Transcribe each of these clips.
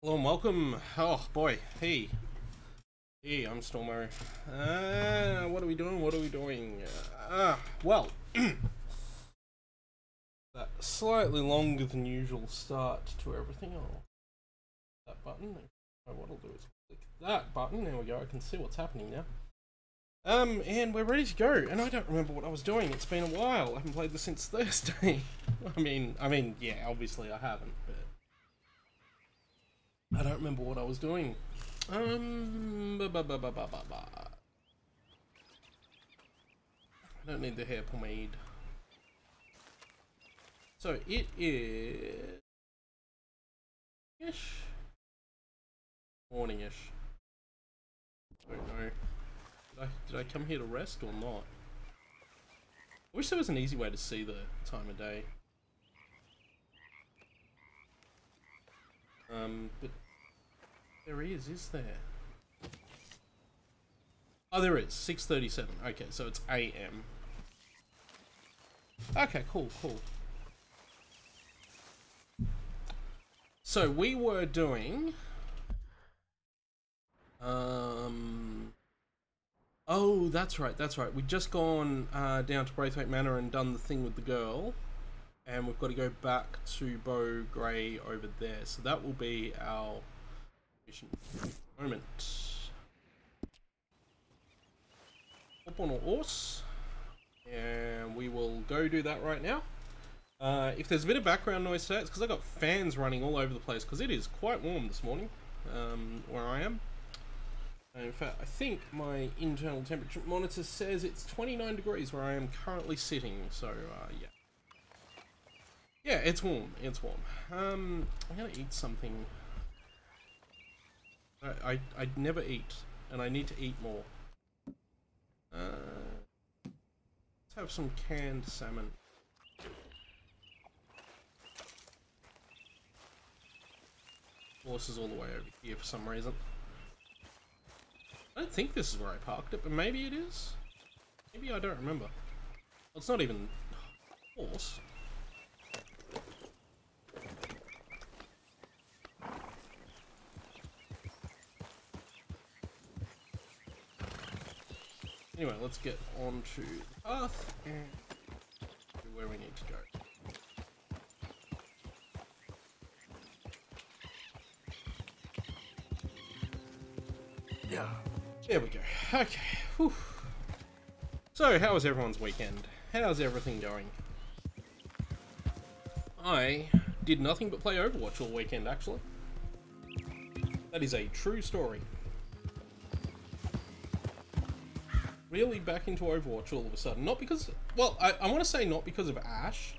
Hello and welcome. Oh boy, hey. Hey, I'm Stormo. What are we doing? What are we doing? Well, that slightly longer than usual start to everything. Oh, that button. What I'll do is click that button. There we go. I can see what's happening now. And we're ready to go. And I don't remember what I was doing. It's been a while. I haven't played this since Thursday. I mean, yeah, obviously I haven't, but I don't remember what I was doing. I don't need the hair pomade. So it is ish, morning-ish. I don't know. Did I come here to rest or not? I wish there was an easy way to see the time of day. But there is there? Oh, there is. 6:37. Okay, so it's AM. Okay, cool. So we were doing... Oh, that's right. We'd just gone down to Braithwaite Manor and done the thing with the girl. And we've got to go back to Beau Grey over there. So that will be our mission moment. Hop on a horse. And we will go do that right now. If there's a bit of background noise today, it's because I've got fans running all over the place. Because it is quite warm this morning where I am. And in fact, I think my internal temperature monitor says it's 29 degrees where I am currently sitting. So, yeah. Yeah, it's warm. I'm gonna eat something. I never eat, and I need to eat more. Let's have some canned salmon. Horse is all the way over here for some reason. I don't think this is where I parked it, but maybe it is. Maybe I don't remember. Well, it's not even horse. Anyway, let's get on to the path and do where we need to go. Yeah, there we go. Okay. Whew. So, how was everyone's weekend? How's everything going? I did nothing but play Overwatch all weekend, actually. That is a true story. Really back into Overwatch all of a sudden. Not because... Well, I want to say not because of Ash.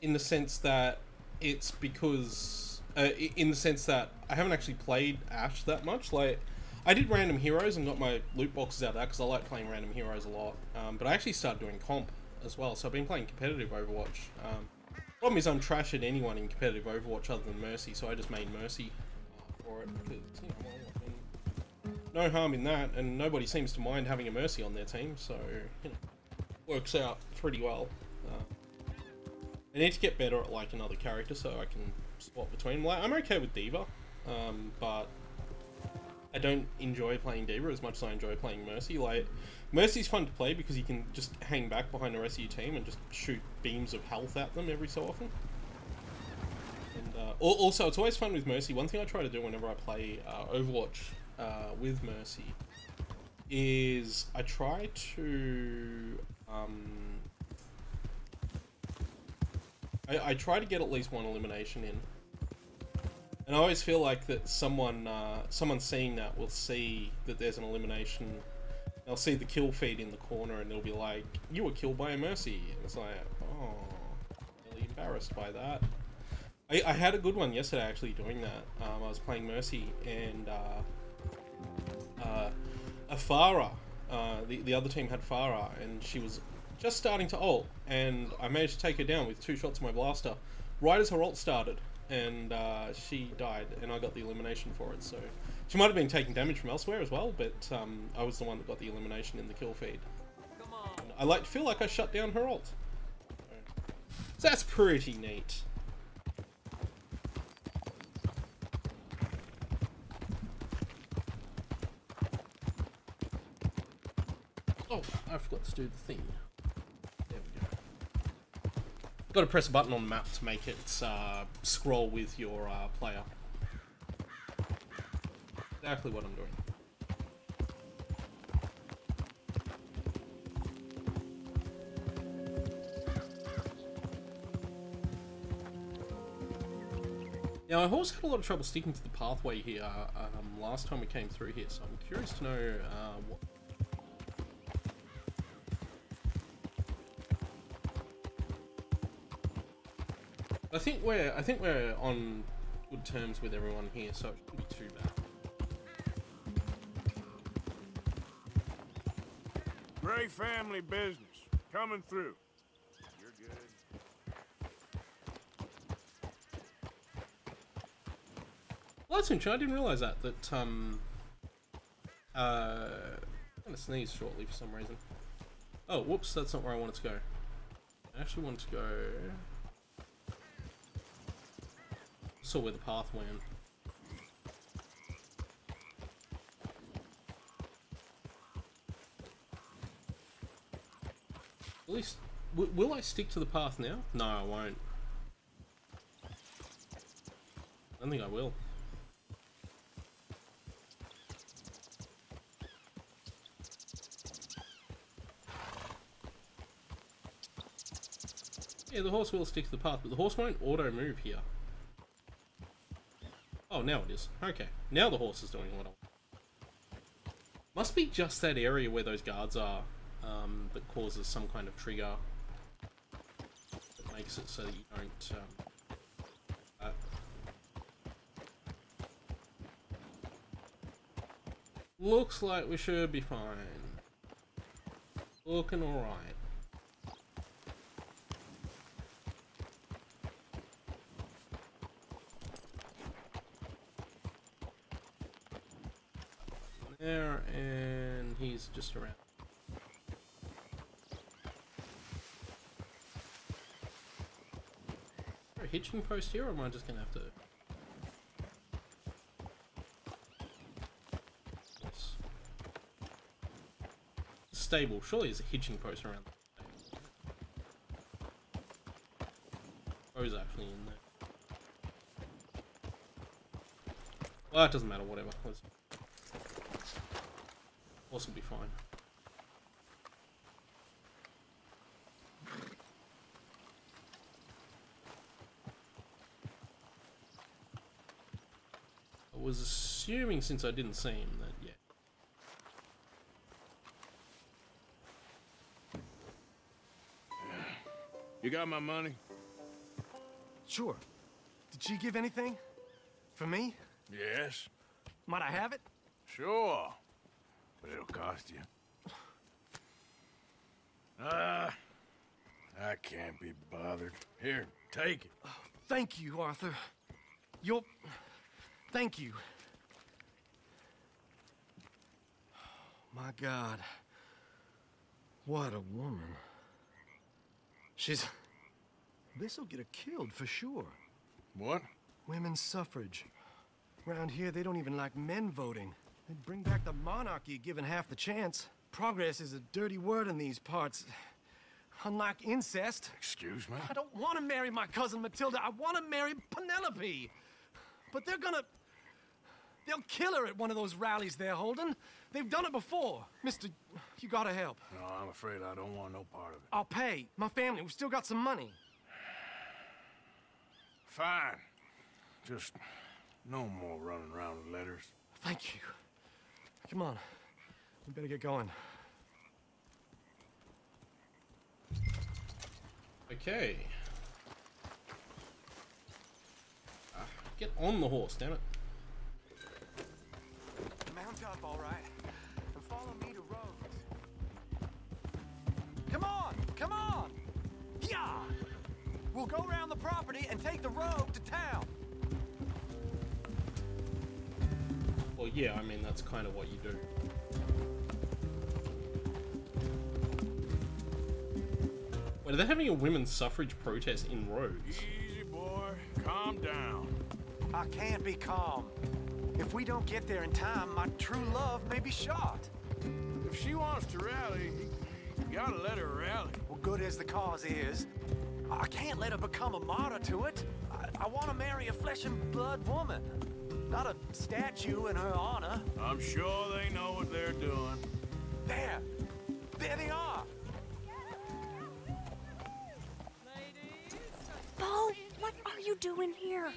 In the sense that it's because... in the sense that I haven't actually played Ash that much. Like, I did random heroes and got my loot boxes out of that because I like playing random heroes a lot. But I actually started doing comp as well. So I've been playing competitive Overwatch. Problem is I'm trash at anyone in competitive Overwatch other than Mercy. So I just made Mercy for it. Because, you know, well, no harm in that, and nobody seems to mind having a Mercy on their team, so, you know, works out pretty well. I need to get better at, like, another character so I can swap between. Like, I'm okay with D.Va, but I don't enjoy playing D.Va as much as I enjoy playing Mercy. Like, Mercy's fun to play because you can just hang back behind the rest of your team and just shoot beams of health at them every so often. And, also, it's always fun with Mercy. One thing I try to do whenever I play Overwatch with Mercy is I try to I try to get at least one elimination in, and I always feel like that someone seeing that will see that there's an elimination. They'll see the kill feed in the corner and they'll be like, "You were killed by a Mercy," and it's like, oh, really embarrassed by that. I had a good one yesterday actually doing that. I was playing Mercy and a Farah, the other team had Farah, and she was just starting to ult, and I managed to take her down with 2 shots of my blaster right as her ult started, and she died, and I got the elimination for it. So she might have been taking damage from elsewhere as well, but I was the one that got the elimination in the kill feed. And I feel like I shut down her ult. So that's pretty neat. Oh, I forgot to do the thing. There we go. Got to press a button on the map to make it scroll with your player. Exactly what I'm doing. Now, our horse had a lot of trouble sticking to the pathway here last time we came through here, so I'm curious to know what... I think we're on good terms with everyone here, so it shouldn't be too bad. Great family business. Coming through. You're good. Well, that's interesting. I didn't realise that I'm gonna sneeze shortly for some reason. Oh, whoops, that's not where I wanted to go. I actually wanted to go... saw where the path went. At least, will I stick to the path now? No, I won't. I don't think I will. Yeah, the horse will stick to the path, but the horse won't auto move here. Oh, now it is. Okay, now the horse is doing what I want. Must be just that area where those guards are that causes some kind of trigger that makes it so that you don't... Looks like we should be fine. Looking alright. There, and he's just around. Is there a hitching post here, or am I just gonna have to... Yes. Stable. Surely there's a hitching post around the stable. Bro's actually in there. Well, it doesn't matter, whatever. Let's... Horse will be fine. I was assuming, since I didn't see him, that yeah. You got my money? Sure. Did she give anything? For me? Yes. Might I have it? Sure. But it'll cost you. I can't be bothered. Here, take it. Oh, thank you, Arthur. You'll... Thank you. My God. What a woman. She's... This'll get her killed for sure. What? Women's suffrage. Around here, they don't even like men voting. They'd bring back the monarchy given half the chance. Progress is a dirty word in these parts. Unlike incest. Excuse me? I don't want to marry my cousin Matilda. I want to marry Penelope. But they're gonna... They'll kill her at one of those rallies they're holding. They've done it before. Mister, you gotta help. No, I'm afraid I don't want no part of it. I'll pay. My family, we've still got some money. Fine. Just no more running around with letters. Thank you. Come on. We better get going. Okay. Get on the horse, damn it. Mount up, all right, and follow me to Rhodes. Come on! Come on! Yeah! We'll go around the property and take the road to town. Well, yeah, I mean, that's kind of what you do. Wait, are they having a women's suffrage protest in Rhodes? Easy, boy. Calm down. I can't be calm. If we don't get there in time, my true love may be shot. If she wants to to rally, you gotta let her rally. Well, good as the cause is, I can't let her become a martyr to it. I want to marry a flesh and blood woman, not a statue in her honor. I'm sure they know what they're doing. There they are. Bo, what are you doing here?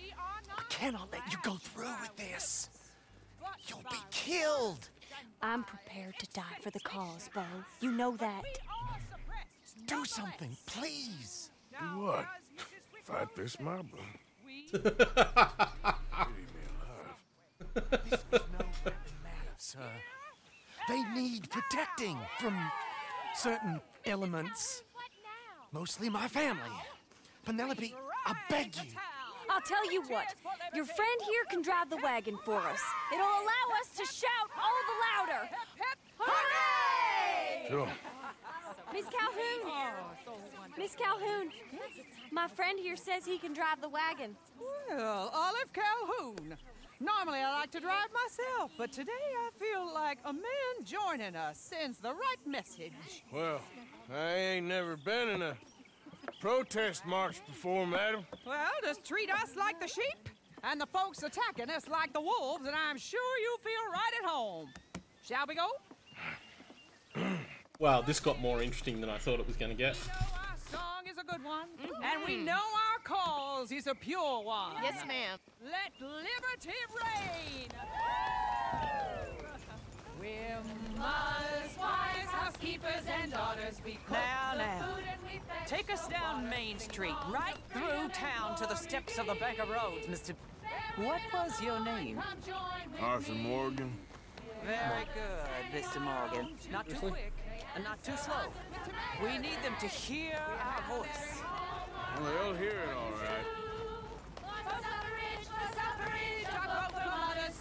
I cannot let you go through with this. You'll be killed. I'm prepared to die for the cause, Bo. You know that. Do something, please. Do what? Fight this mob? Leave me alive. This is no weapon matter, sir. They need protecting from certain elements. Mostly my family. Penelope, I beg you. I'll tell you what. Your friend here can drive the wagon for us. It'll allow us to shout all the louder. Hooray! Sure. Miss Calhoun! Miss Calhoun! My friend here says he can drive the wagon. Well, Olive Calhoun. Normally I like to drive myself, but today I feel like a man joining us sends the right message. Well, I ain't never been in a protest march before, madam. Well, just treat us like the sheep, and the folks attacking us like the wolves, and I'm sure you'll feel right at home. Shall we go? Wow, this got more interesting than I thought it was going to get. We know our song is a good one, and we know our cause is a pure one. Yes, ma'am. Let liberty reign! We're mothers, wives, housekeepers, and daughters. We cook the food and we pack. Take us down Main Street, right through town to the steps of the Bank of Roads, Mr. What was your name? Arthur Morgan. Very good, Mr. Morgan. Not too quick and not too slow. We need them to hear our voice. Well, they'll hear it all right.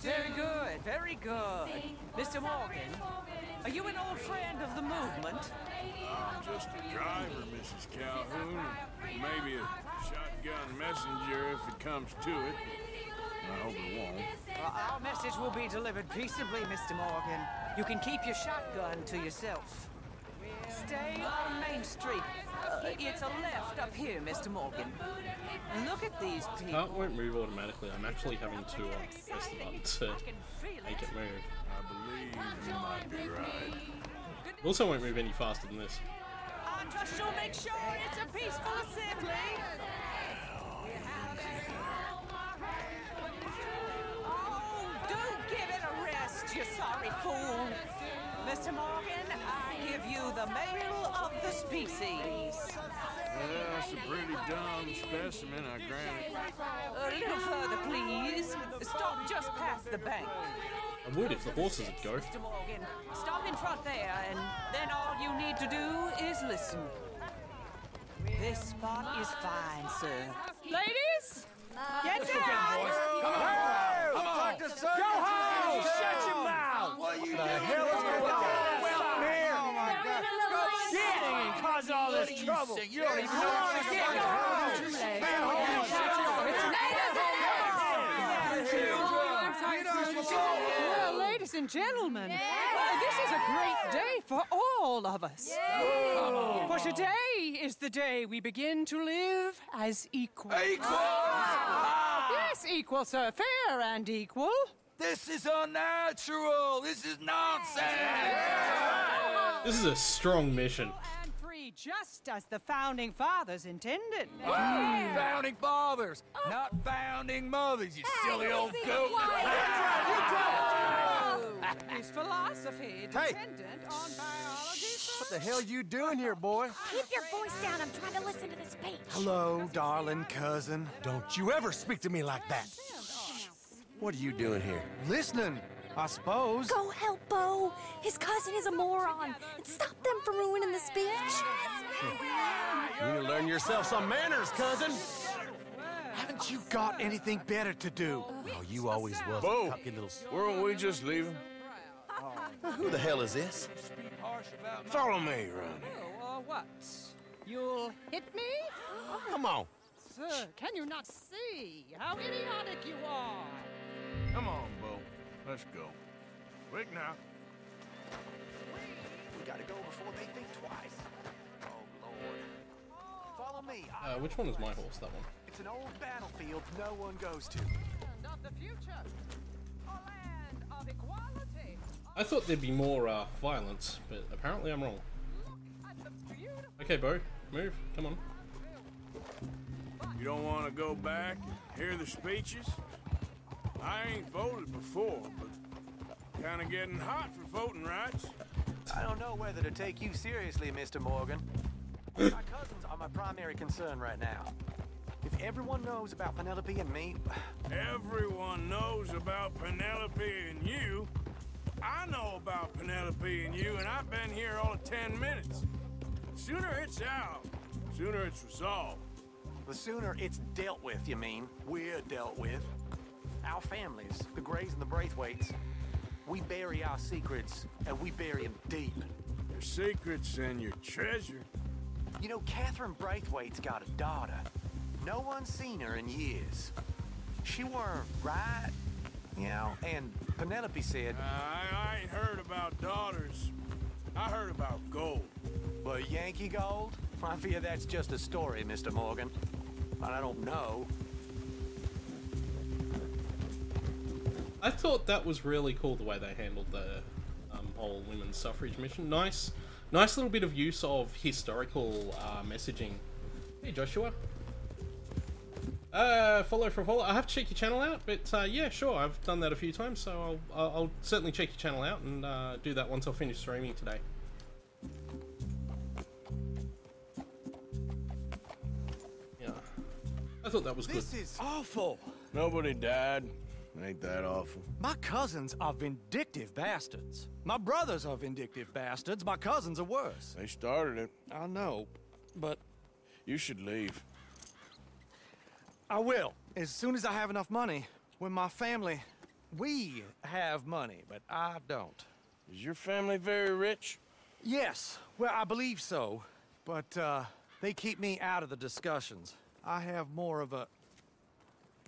Very good, very good. Mr. Morgan, are you an old friend of the movement? I'm just a driver, Mrs. Calhoun. Maybe a shotgun messenger if it comes to it. I hope it won't. Well, our message will be delivered peaceably, Mr. Morgan. You can keep your shotgun to yourself. Stay on Main Street. It's a left up here, Mr. Morgan. Look at these people. Car won't move automatically. I'm actually having to press the button to make it move. I believe you might be right. It also won't move any faster than this. I trust you'll make sure it's a peaceful assembly. Oh, do give it a rest, you sorry fool. Mr. Morgan, I give you the male of the species. That's a pretty dumb specimen, I grant it. A little further, please. Stop just past the bank. I would if the horses would go. Mr. Morgan, stop in front there, and then all you need to do is listen. This spot is fine, sir. Ladies, get down! Come on! Go home! Shut your mouth! What are you doing? The hell is going on? Well, here! Oh my God! Shit! And cause all this trouble. You don't even know what to get. Go home! Well, ladies and gentlemen, this is a great day for all of us. For today is the day we begin to live as equals. Yes, equal, sir. Fair and equal. This is unnatural. This is nonsense. This is a strong mission. And free, just as the founding fathers intended. Founding fathers, not founding mothers, you silly old goat. Is philosophy dependent on biology? What the hell you doing here, boy? Keep your voice down. I'm trying to listen to the speech. Hello, darling cousin. Don't you ever speak to me like that. What are you doing here? Listening, I suppose. Go help Bo. His cousin is a moron. And stop them from ruining the speech. You need to learn yourself some manners, cousin. Haven't you got anything better to do? Oh, you always was Bo, a cocky little... weren't we just leaving? Who the hell is this? Follow me, Ronnie. Oh, what? You'll hit me? Come on. Sir, can you not see how idiotic you are? Come on, Bo. Let's go. Quick now. Gotta go before they think twice. Oh, Lord. Follow me. Which one is my horse? That one. It's an old battlefield no one goes to. Land of the future. A land of equality. I thought there'd be more violence, but apparently I'm wrong. Look at the beautiful. Okay, Bo, move. Come on. You don't want to go back and hear the speeches? I ain't voted before, but kind of getting hot for voting rights. I don't know whether to take you seriously, Mr. Morgan. My cousins are my primary concern right now. If everyone knows about Penelope and me... Everyone knows about Penelope and you. I know about Penelope and you, and I've been here all of 10 minutes. Sooner it's out, sooner it's resolved. The sooner it's dealt with, you mean? We're dealt with. Our families, the Greys and the Braithwaites, we bury our secrets, and we bury them deep. Your secrets and your treasure. You know, Catherine Braithwaite's got a daughter. No one's seen her in years. She weren't right, you know, and Penelope said... I ain't heard about daughters. I heard about gold. But Yankee gold? I fear that's just a story, Mr. Morgan. But I don't know. I thought that was really cool the way they handled the whole women's suffrage mission. Nice little bit of use of historical messaging. Hey Joshua. Follow for a follow. I have to check your channel out, but yeah, sure, I've done that a few times, so I'll certainly check your channel out and do that once I finish streaming today. Yeah, I thought that was good. This is awful. Nobody died. Ain't that awful? My cousins are vindictive bastards. My brothers are vindictive bastards. My cousins are worse. They started it. I know, but... You should leave. I will, as soon as I have enough money. When my family... We have money, but I don't. Is your family very rich? Yes, well, I believe so. But, they keep me out of the discussions. I have more of a...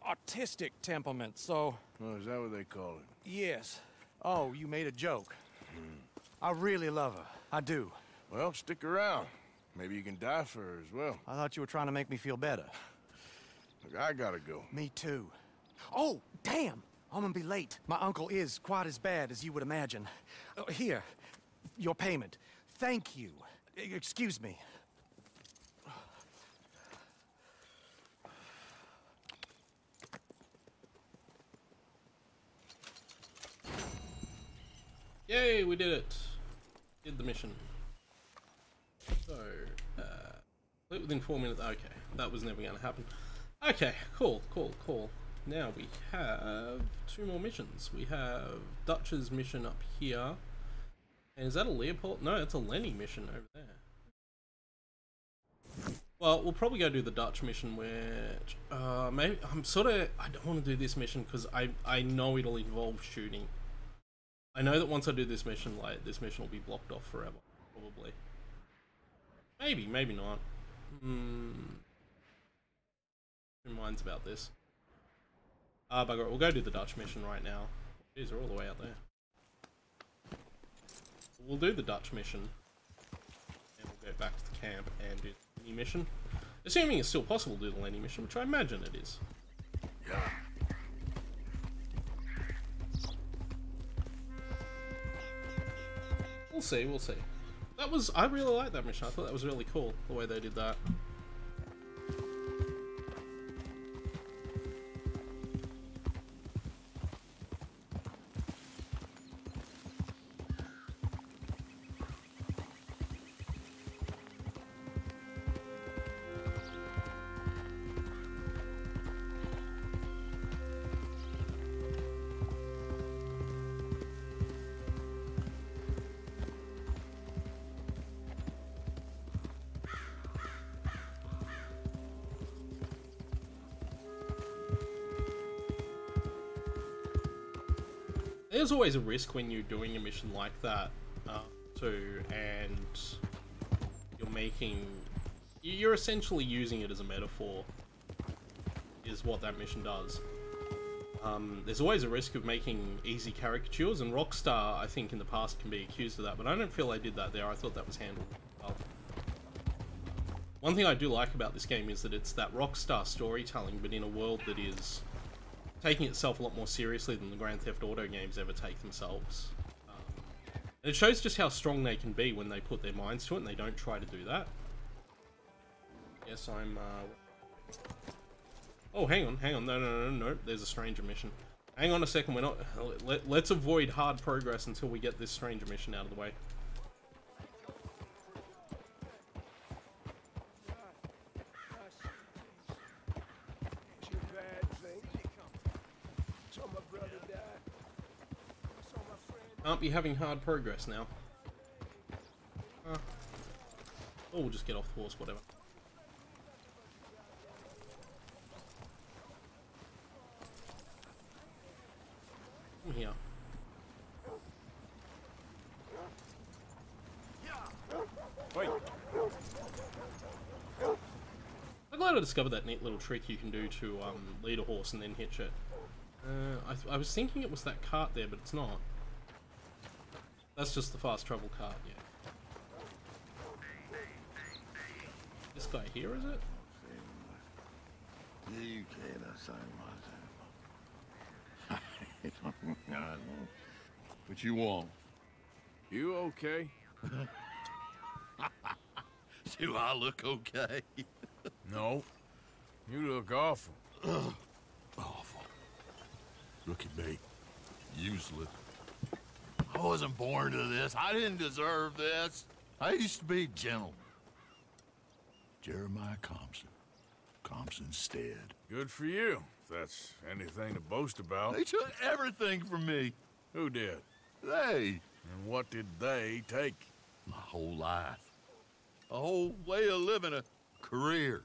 artistic temperament, so... Oh, is that what they call it? Yes. Oh, you made a joke. I really love her. I do. Well, stick around. Maybe you can die for her as well. I thought you were trying to make me feel better. Look, I gotta go. Me too. Oh, damn! I'm gonna be late. My uncle is quite as bad as you would imagine. Here, your payment. Thank you. Excuse me. Yay, we did it. Did the mission. So, complete within 4 minutes. Okay, that was never going to happen. Okay, cool. Now we have 2 more missions. We have Dutch's mission up here. And is that a Leopold? No, it's a Lenny mission over there. Well, we'll probably go do the Dutch mission, which, maybe, I don't want to do this mission because I know it'll involve shooting. I know that once I do this mission, like, this mission will be blocked off forever, probably. Maybe not. Two minds about this. Bugger it, we'll go do the Dutch mission right now. Jeez, they're all the way out there. We'll do the Dutch mission. And we'll go back to the camp and do the Lenny mission. Assuming it's still possible to do the Lenny mission, which I imagine it is. Yeah. We'll see. I really like that mission. I thought that was really cool, the way they did that. There's always a risk when you're doing a mission like that, too, and you're essentially using it as a metaphor, is what that mission does. There's always a risk of making easy caricatures, and Rockstar, I think, in the past can be accused of that, but I don't feel they did that there. I thought that was handled well. One thing I do like about this game is that it's that Rockstar storytelling, but in a world that is taking itself a lot more seriously than the Grand Theft Auto games ever take themselves. And it shows just how strong they can be when they put their minds to it, and they don't try to do that. Yes, I'm, Oh, hang on, no, there's a stranger mission. Hang on a second, we're not... Let's avoid hard progress until we get this stranger mission out of the way. Can't be having hard progress now. Or we'll just get off the horse, whatever. Come here. Wait. I'm glad I discovered that neat little trick you can do to lead a horse and then hitch it. I was thinking it was that cart there, but it's not. That's just the fast travel cart, yeah. This guy here, is it? What you want? You okay? Do I look okay? No. You look awful. Awful. Look at me. Useless. I wasn't born to this. I didn't deserve this. I used to be gentle. Jeremiah Compson. Compson Stead. Good for you, if that's anything to boast about. They took everything from me. Who did? They. And what did they take? My whole life. A whole way of living, a career.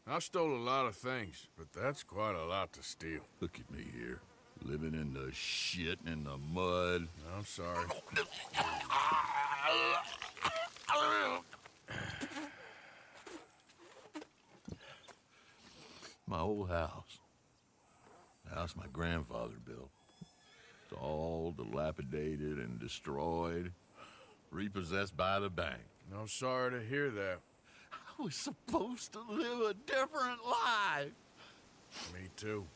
I stole a lot of things, but that's quite a lot to steal. Look at me here. Living in the shit and the mud. I'm sorry. My old house. The house my grandfather built. It's all dilapidated and destroyed. Repossessed by the bank. I'm sorry to hear that. I was supposed to live a different life. Me too.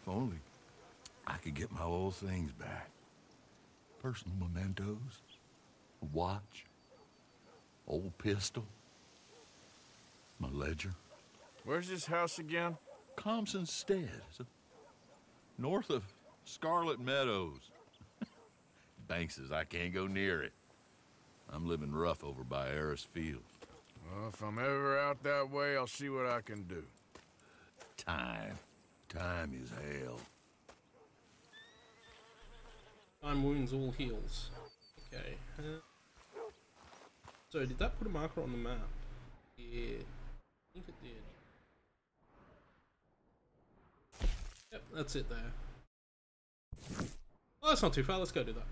If only I could get my old things back. Personal mementos, a watch, old pistol, my ledger. Where's this house again? Compson Stead. It's north of Scarlet Meadows. Bank says I can't go near it. I'm living rough over by Harris Field. Well, if I'm ever out that way, I'll see what I can do. Time. Time is hell. Time wounds, all heals. Okay. So did that put a marker on the map? Yeah. I think it did. Yep, that's it there. Well, that's not too far. Let's go do that.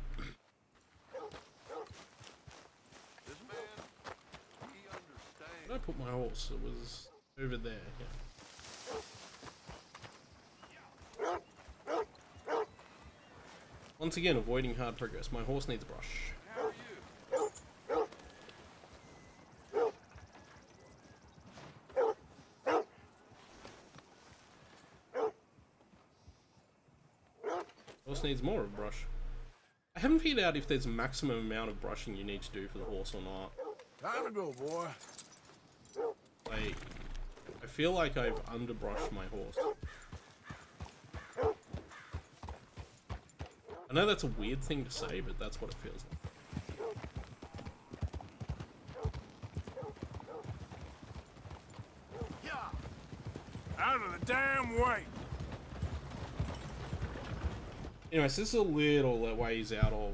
This man, he understands. Where did I put my horse? It was over there. Yeah. Once again, avoiding hard progress. My horse needs a brush. Horse needs more of a brush. I haven't figured out if there's a maximum amount of brushing you need to do for the horse or not. Time to go, boy. Like, I feel like I've underbrushed my horse. I know that's a weird thing to say, but that's what it feels like. Out of the damn way! Anyways, this is a little ways out of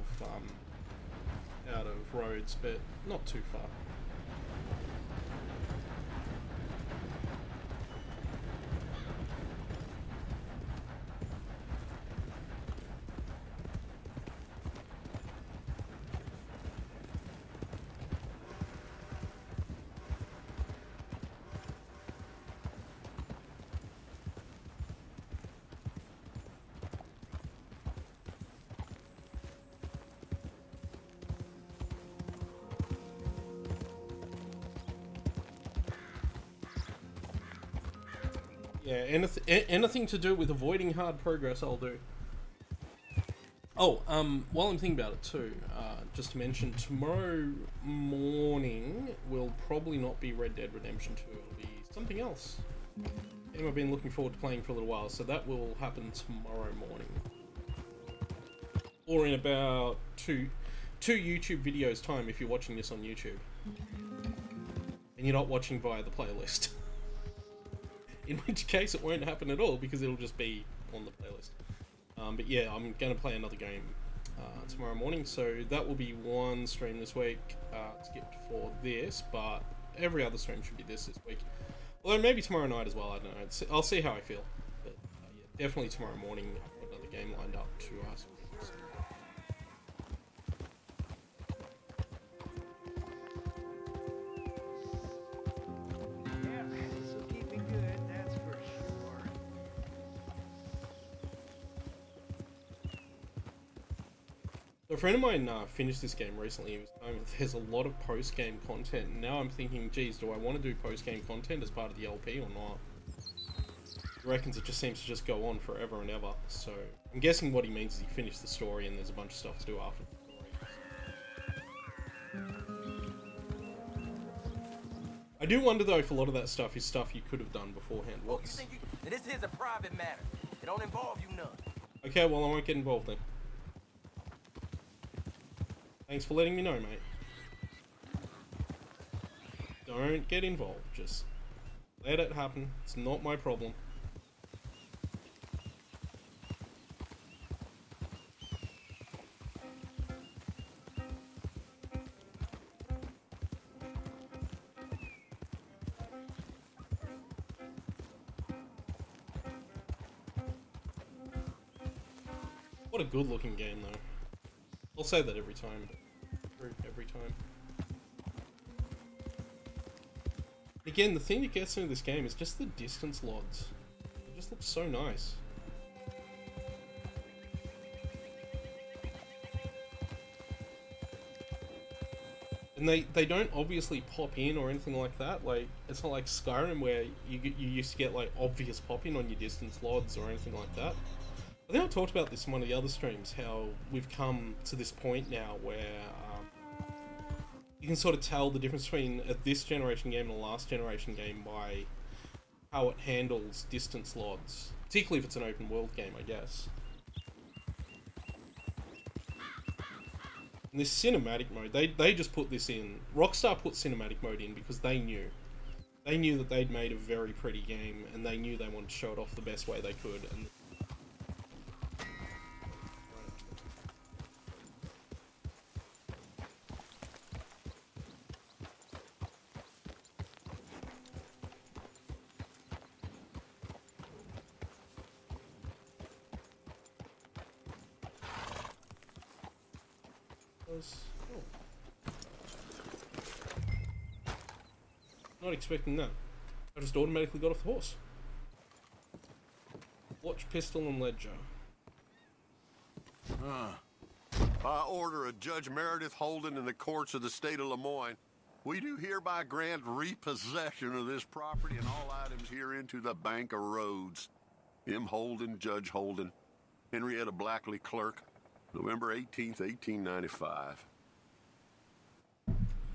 roads, but not too far. Yeah, anything to do with avoiding hard progress, I'll do. Oh, while I'm thinking about it too, just to mention, tomorrow morning will probably not be Red Dead Redemption 2, it'll be something else. Game I've been looking forward to playing for a little while, so that will happen tomorrow morning. Or in about two YouTube videos time if you're watching this on YouTube. And you're not watching via the playlist. In which case it won't happen at all because it'll just be on the playlist. But yeah, I'm going to play another game tomorrow morning, so that will be one stream this week, skipped for this, but every other stream should be this week. Although maybe tomorrow night as well, I don't know. I'll see how I feel. But yeah, definitely tomorrow morning I've got another game lined up to ask. A friend of mine finished this game recently. He was saying there's a lot of post-game content, and now I'm thinking, geez, do I want to do post-game content as part of the LP or not? He reckons it just seems to just go on forever and ever, so I'm guessing what he means is he finished the story and there's a bunch of stuff to do after the story. I do wonder though if a lot of that stuff is stuff you could have done beforehand. What's... This is a private matter. It don't involve you none. Okay, well I won't get involved then. Thanks for letting me know, mate. Don't get involved, just let it happen. It's not my problem. What a good looking game though. I'll say that every time. Every time. Again, the thing that gets me in this game is just the distance LODs. It just looks so nice. And they don't obviously pop in or anything like that. Like, it's not like Skyrim where you used to get like obvious pop in on your distance LODs or anything like that. I think I talked about this in one of the other streams, how we've come to this point now where you can sort of tell the difference between this generation game and a last generation game by how it handles distance LODs. Particularly if it's an open world game, I guess. And this cinematic mode, they just put this in. Rockstar put cinematic mode in because they knew. They knew that they'd made a very pretty game and they knew they wanted to show it off the best way they could. And not expecting that. I just automatically got off the horse. Watch, pistol, and ledger. By order of Judge Meredith Holden in the courts of the state of Lemoyne, we do hereby grant repossession of this property and all items herein to the Bank of Rhodes. M. Holden, Judge Holden, Henrietta Blackley, clerk, November 18th, 1895.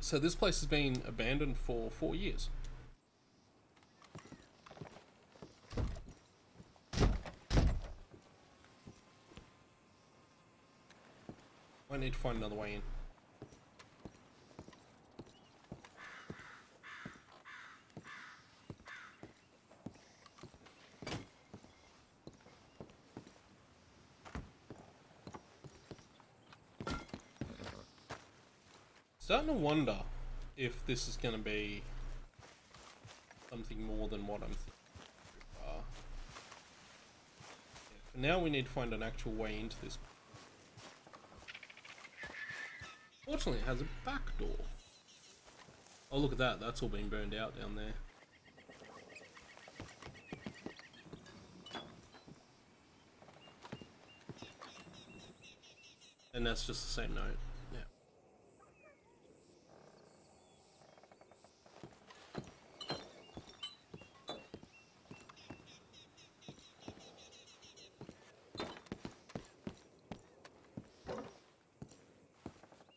So this place has been abandoned for 4 years. I need to find another way in. Starting to wonder if this is going to be something more than what I'm thinking. For now, we need to find an actual way into this. Fortunately, it has a back door. Oh, look at that. That's all been burned out down there. And that's just the same note. Yeah.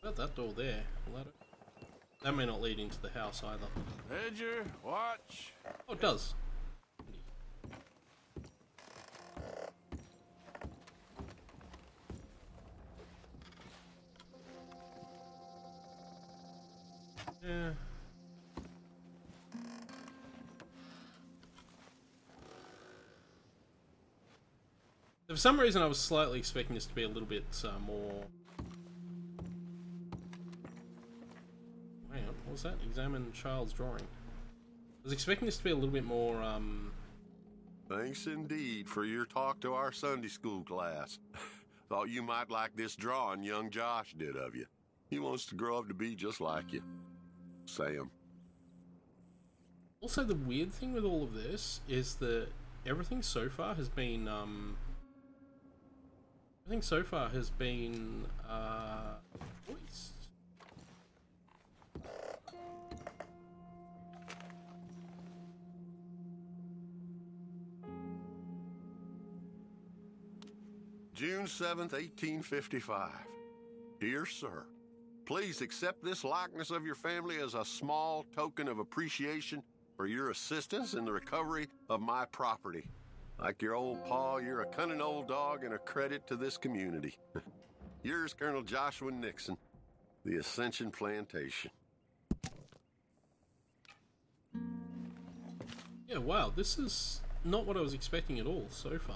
Got that door there. Ladder. That may not lead into the house either. Ledger, watch. Oh, it does. Yeah. For some reason, I was slightly expecting this to be a little bit more. Hang on, what was that? Examine child's drawing. I was expecting this to be a little bit more. Thanks indeed for your talk to our Sunday school class. Thought you might like this drawing young Josh did of you. He wants to grow up to be just like you. Sam. Also, the weird thing with all of this is that everything so far has been voiced. June 7th, 1855. Dear Sir, please accept this likeness of your family as a small token of appreciation for your assistance in the recovery of my property. Like your old pa, you're a cunning old dog and a credit to this community. Yours, Colonel Joshua Nixon, the Ascension Plantation. Yeah, wow, this is not what I was expecting at all so far.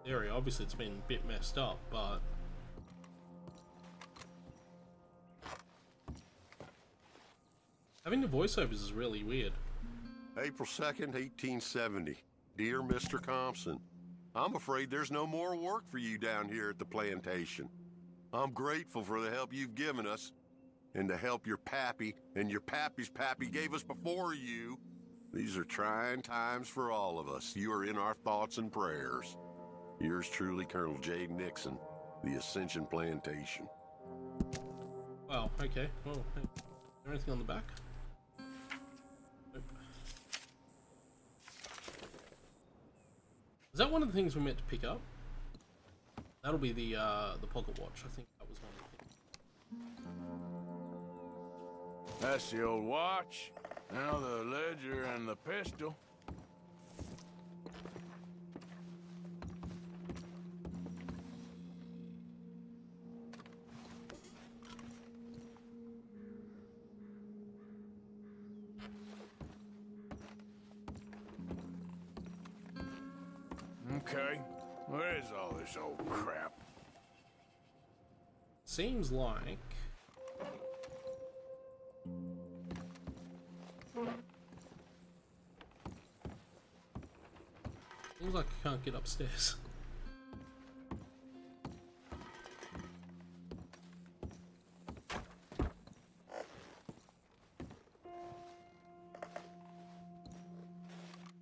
Area, obviously it's been a bit messed up, but having the voiceovers is really weird. April 2nd, 1870. Dear Mr. Thompson, I'm afraid there's no more work for you down here at the plantation. I'm grateful for the help you've given us, and the help your pappy and your pappy's pappy gave us before you. These are trying times for all of us. You are in our thoughts and prayers. Yours truly, Colonel J. Nixon, the Ascension Plantation. Wow, okay. Oh, hey. Is there anything on the back? Nope. Is that one of the things we're meant to pick up? That'll be the pocket watch. I think that was one of the things. That's the old watch. Now the ledger and the pistol. Okay, where is all this old crap? Seems like I can't get upstairs.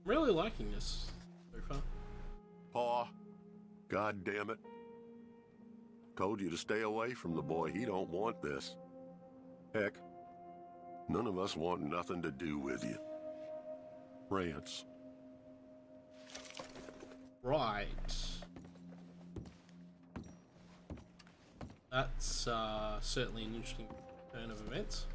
I'm really liking this so far. Pa, God damn it. Told you to stay away from the boy. He don't want this. Heck, none of us want nothing to do with you. Rance. Right. That's certainly an interesting turn of events.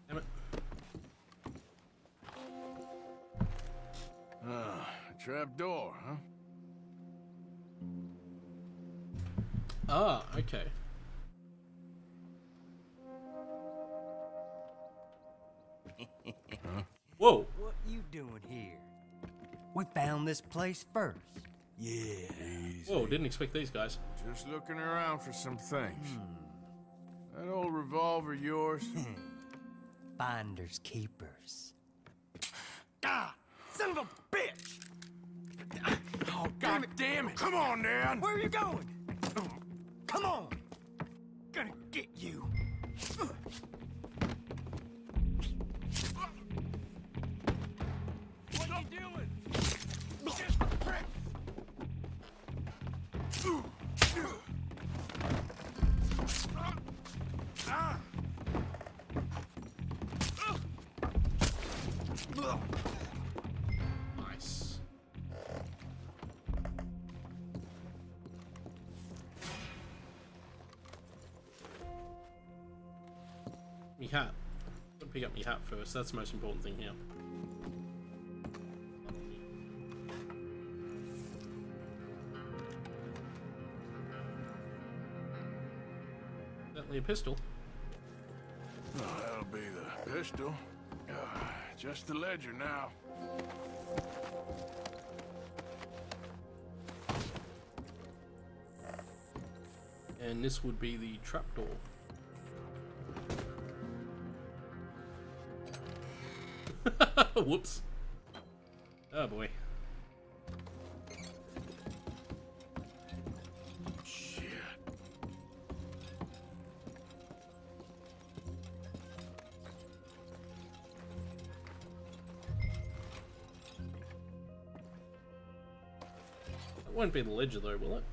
Damn it. Trap door, huh? Ah, okay. Whoa. What you doing here? We found this place first. Yeah. Easy. Whoa, didn't expect these guys. Just looking around for some things. That old revolver yours? Finders keepers. Ah! Son of a bitch! Oh, God damn it! Come on, Dan! Where are you going? Come on! Gonna get you. What are you doing? me hat. Gotta pick up me hat first. That's the most important thing here. Definitely a pistol. Oh, that'll be the pistol. Just the ledger now. And this would be the trapdoor. Whoops. Oh boy. Shit. That won't be the ledger though, will it?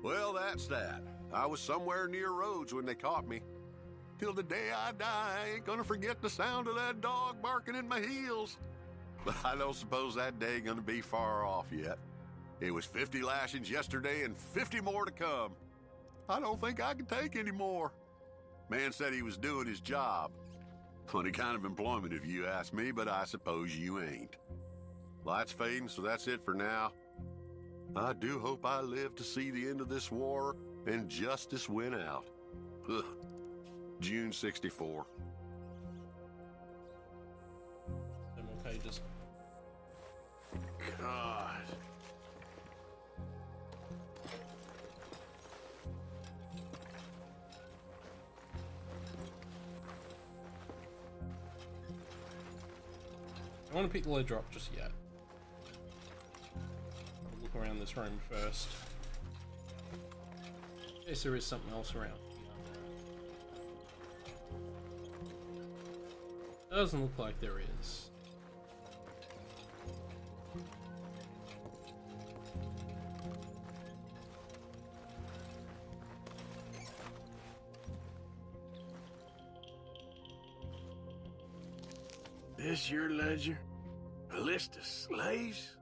Well, that's that. I was somewhere near Rhodes when they caught me. Till the day I die, I ain't gonna forget the sound of that dog barking in my heels. But I don't suppose that day gonna be far off yet. It was 50 lashings yesterday and 50 more to come. I don't think I can take any more. Man said he was doing his job. Funny kind of employment if you ask me, but I suppose you ain't. Light's fading, so that's it for now. I do hope I live to see the end of this war and justice win out. Ugh. June 64. 10 more pages. God. I want to pick the ledger up just yet. I'll look around this room first. Yes, there is something else around. Doesn't look like there is. This your ledger? A list of slaves?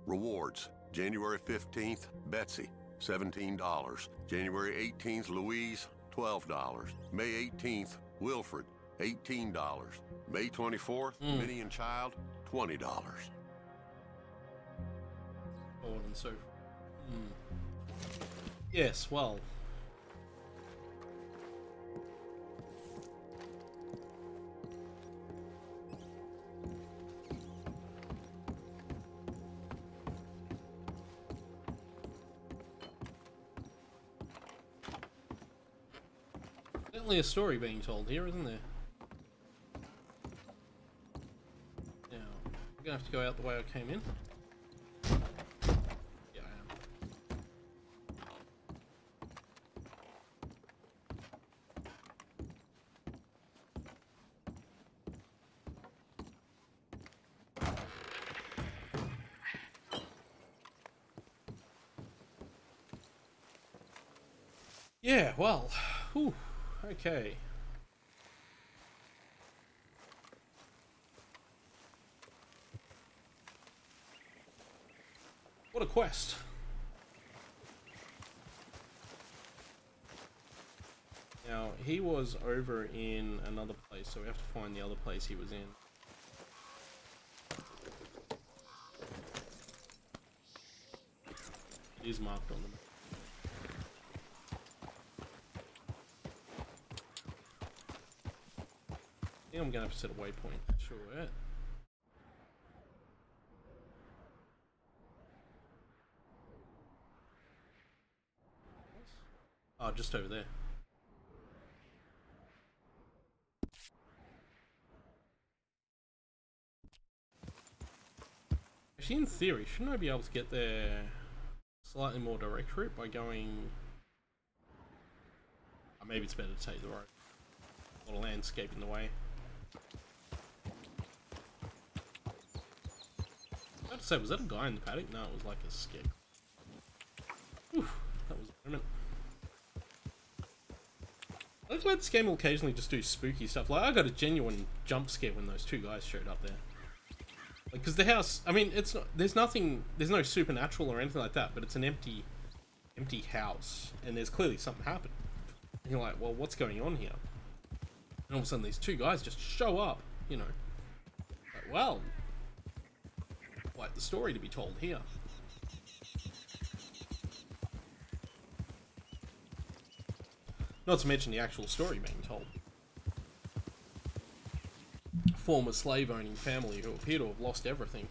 Rewards. January 15th, Betsy, $17. January 18th, Louise, $12. May 18th, Wilfred, $18. May 24th, Minnie and Child, $20. Oh, and so. Yes, well. Definitely a story being told here, isn't there? Now, I'm gonna have to go out the way I came in. Yeah, I am. Yeah, well, whew, okay. What a quest. Now, he was over in another place, so we have to find the other place he was in. It is marked on the map. I think I'm gonna have to set a waypoint. Sure. Oh, just over there. Actually, in theory, shouldn't I be able to get there slightly more direct route by going... Oh, maybe it's better to take the road. A lot of landscape in the way. I have to say, was that a guy in the paddock? No, it was like a skip. Oof, that was a moment. I think this game will occasionally just do spooky stuff. Like, I got a genuine jump scare when those two guys showed up there. Like, because the house, I mean, it's not, there's no supernatural or anything like that, but it's an empty empty house, and there's clearly something happened. And you're like, well, what's going on here? And all of a sudden, these two guys just show up, you know. Like, well, quite the story to be told here. Not to mention the actual story being told. Former slave-owning family who appear to have lost everything.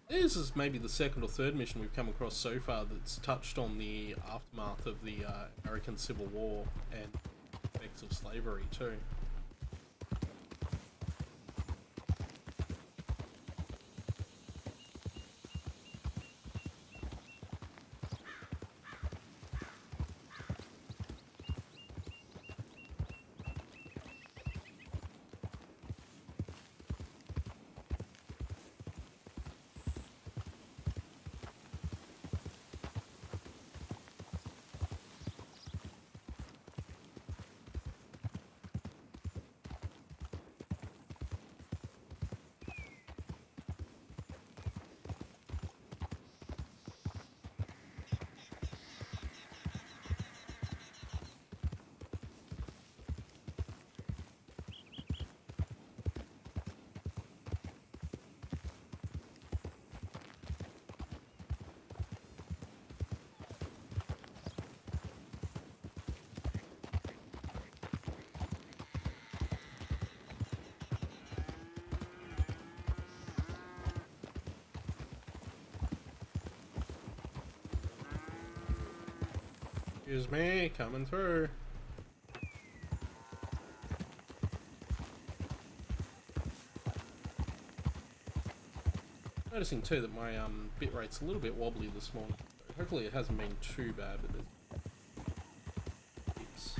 This is maybe the second or third mission we've come across so far that's touched on the aftermath of the American Civil War and effects of slavery too. Excuse me, coming through. Noticing too that my bit rate's a little bit wobbly this morning. Hopefully it hasn't been too bad, but it's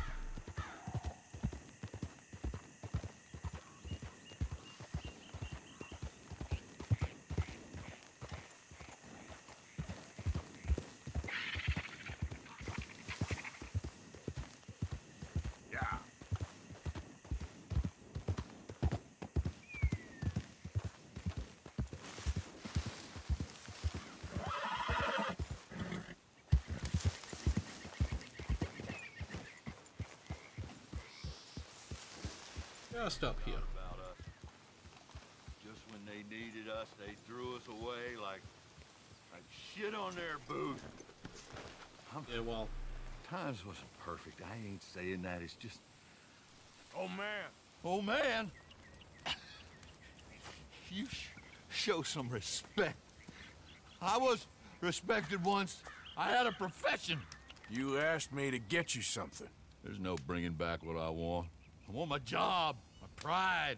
just up here. Just when they needed us, they threw us away like shit on their boot. Yeah, well, times wasn't perfect. I ain't saying that. It's just, Oh, man. oh man, you show some respect. I was respected once. I had a profession. You asked me to get you something. There's no bringing back what I want. I want my job, my pride,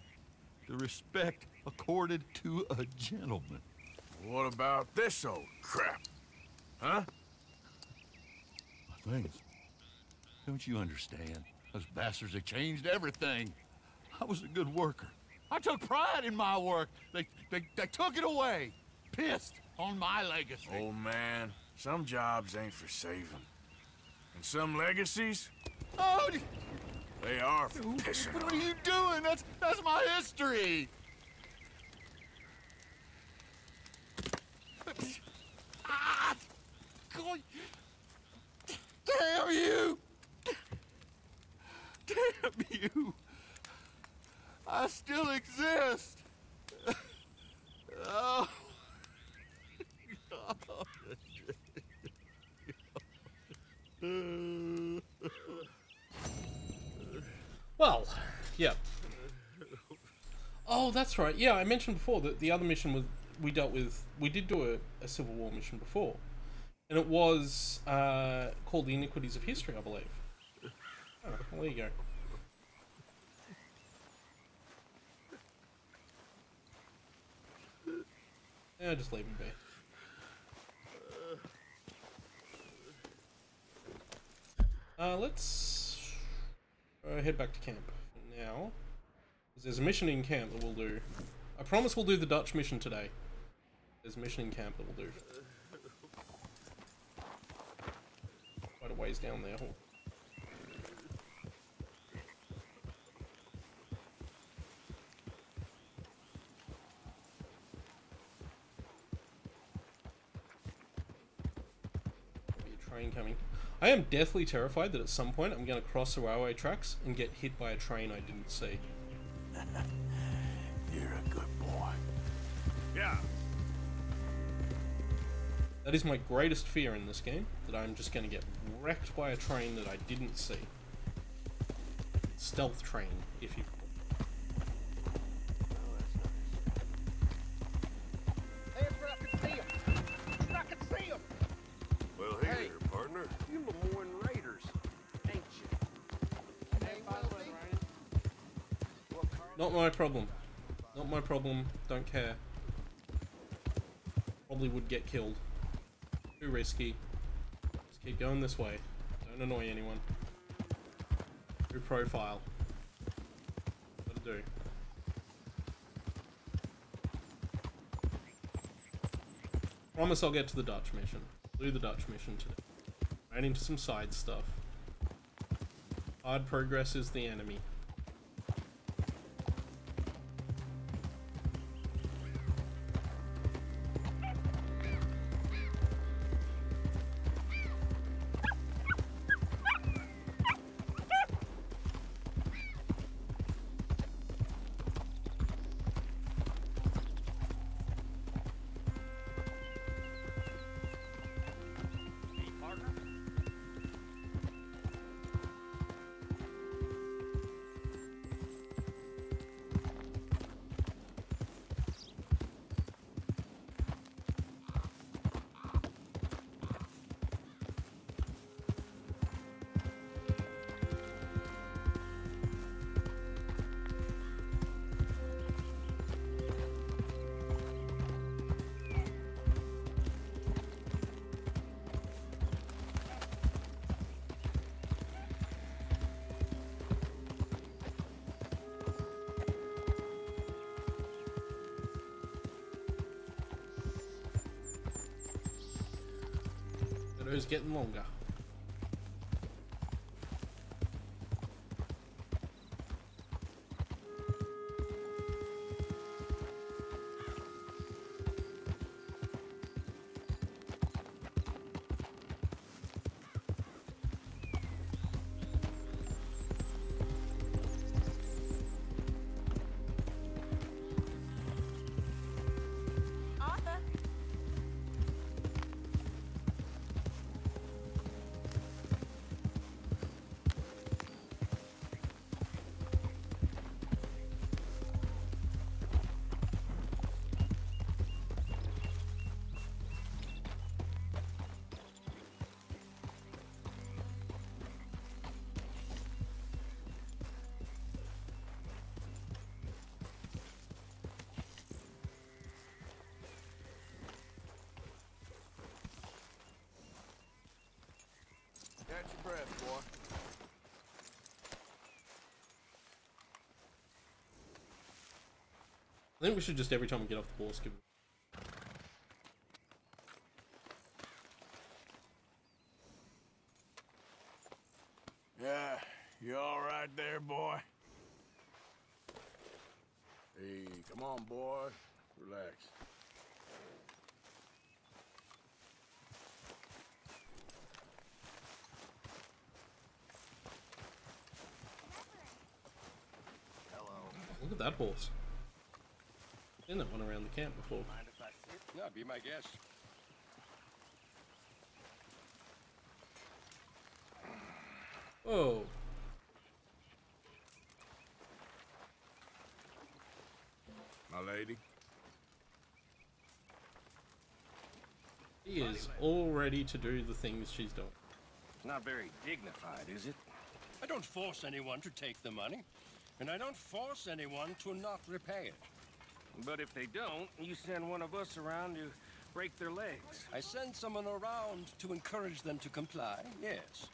the respect accorded to a gentleman. What about this old crap? Huh? Things. Don't you understand? Those bastards have changed everything. I was a good worker. I took pride in my work. They took it away. Pissed on my legacy. Old man, some jobs ain't for saving. And some legacies, Oh, they are for pissing what on. are you doing? That's my history. Ah! God. Damn you! Damn you! I still exist. Oh. well, yeah. Oh, that's right. Yeah, I mentioned before that the other mission was we did do a Civil War mission before, and it was called The Iniquities of History, I believe. Oh, well, there you go. Yeah, just leave him be. Let's head back to camp for now. There's a mission in camp that we'll do. I promise we'll do the Dutch mission today. There's a mission in camp that will do. Quite a ways down there. Train coming. I am deathly terrified that at some point I'm going to cross the railway tracks and get hit by a train I didn't see. You're a good boy. Yeah. That is my greatest fear in this game, that I'm just going to get wrecked by a train that I didn't see. Stealth train, if you will. Well, hey there, partner. You Lemoyne Raiders, ain't you? Not my problem. Not my problem. Don't care. Probably would get killed. Too risky. Just keep going this way. Don't annoy anyone. New profile. Gotta do. Promise I'll get to the Dutch mission. Do the Dutch mission today. Ran into some side stuff. Hard progress is the enemy. It's getting longer. Catch your breath, boy. I think we should just every time we get off the horse give Yeah, you all right there, boy? Hey, come on, boy. Relax. Look at that horse. Seen that one around the camp before. Mind if I sit? Yeah, be my guest. Oh. My lady. He is all ready to do the things she's doing. Not very dignified, is it? I don't force anyone to take the money, and I don't force anyone to not repay it. But if they don't, you send one of us around to break their legs. I send someone around to encourage them to comply, yes.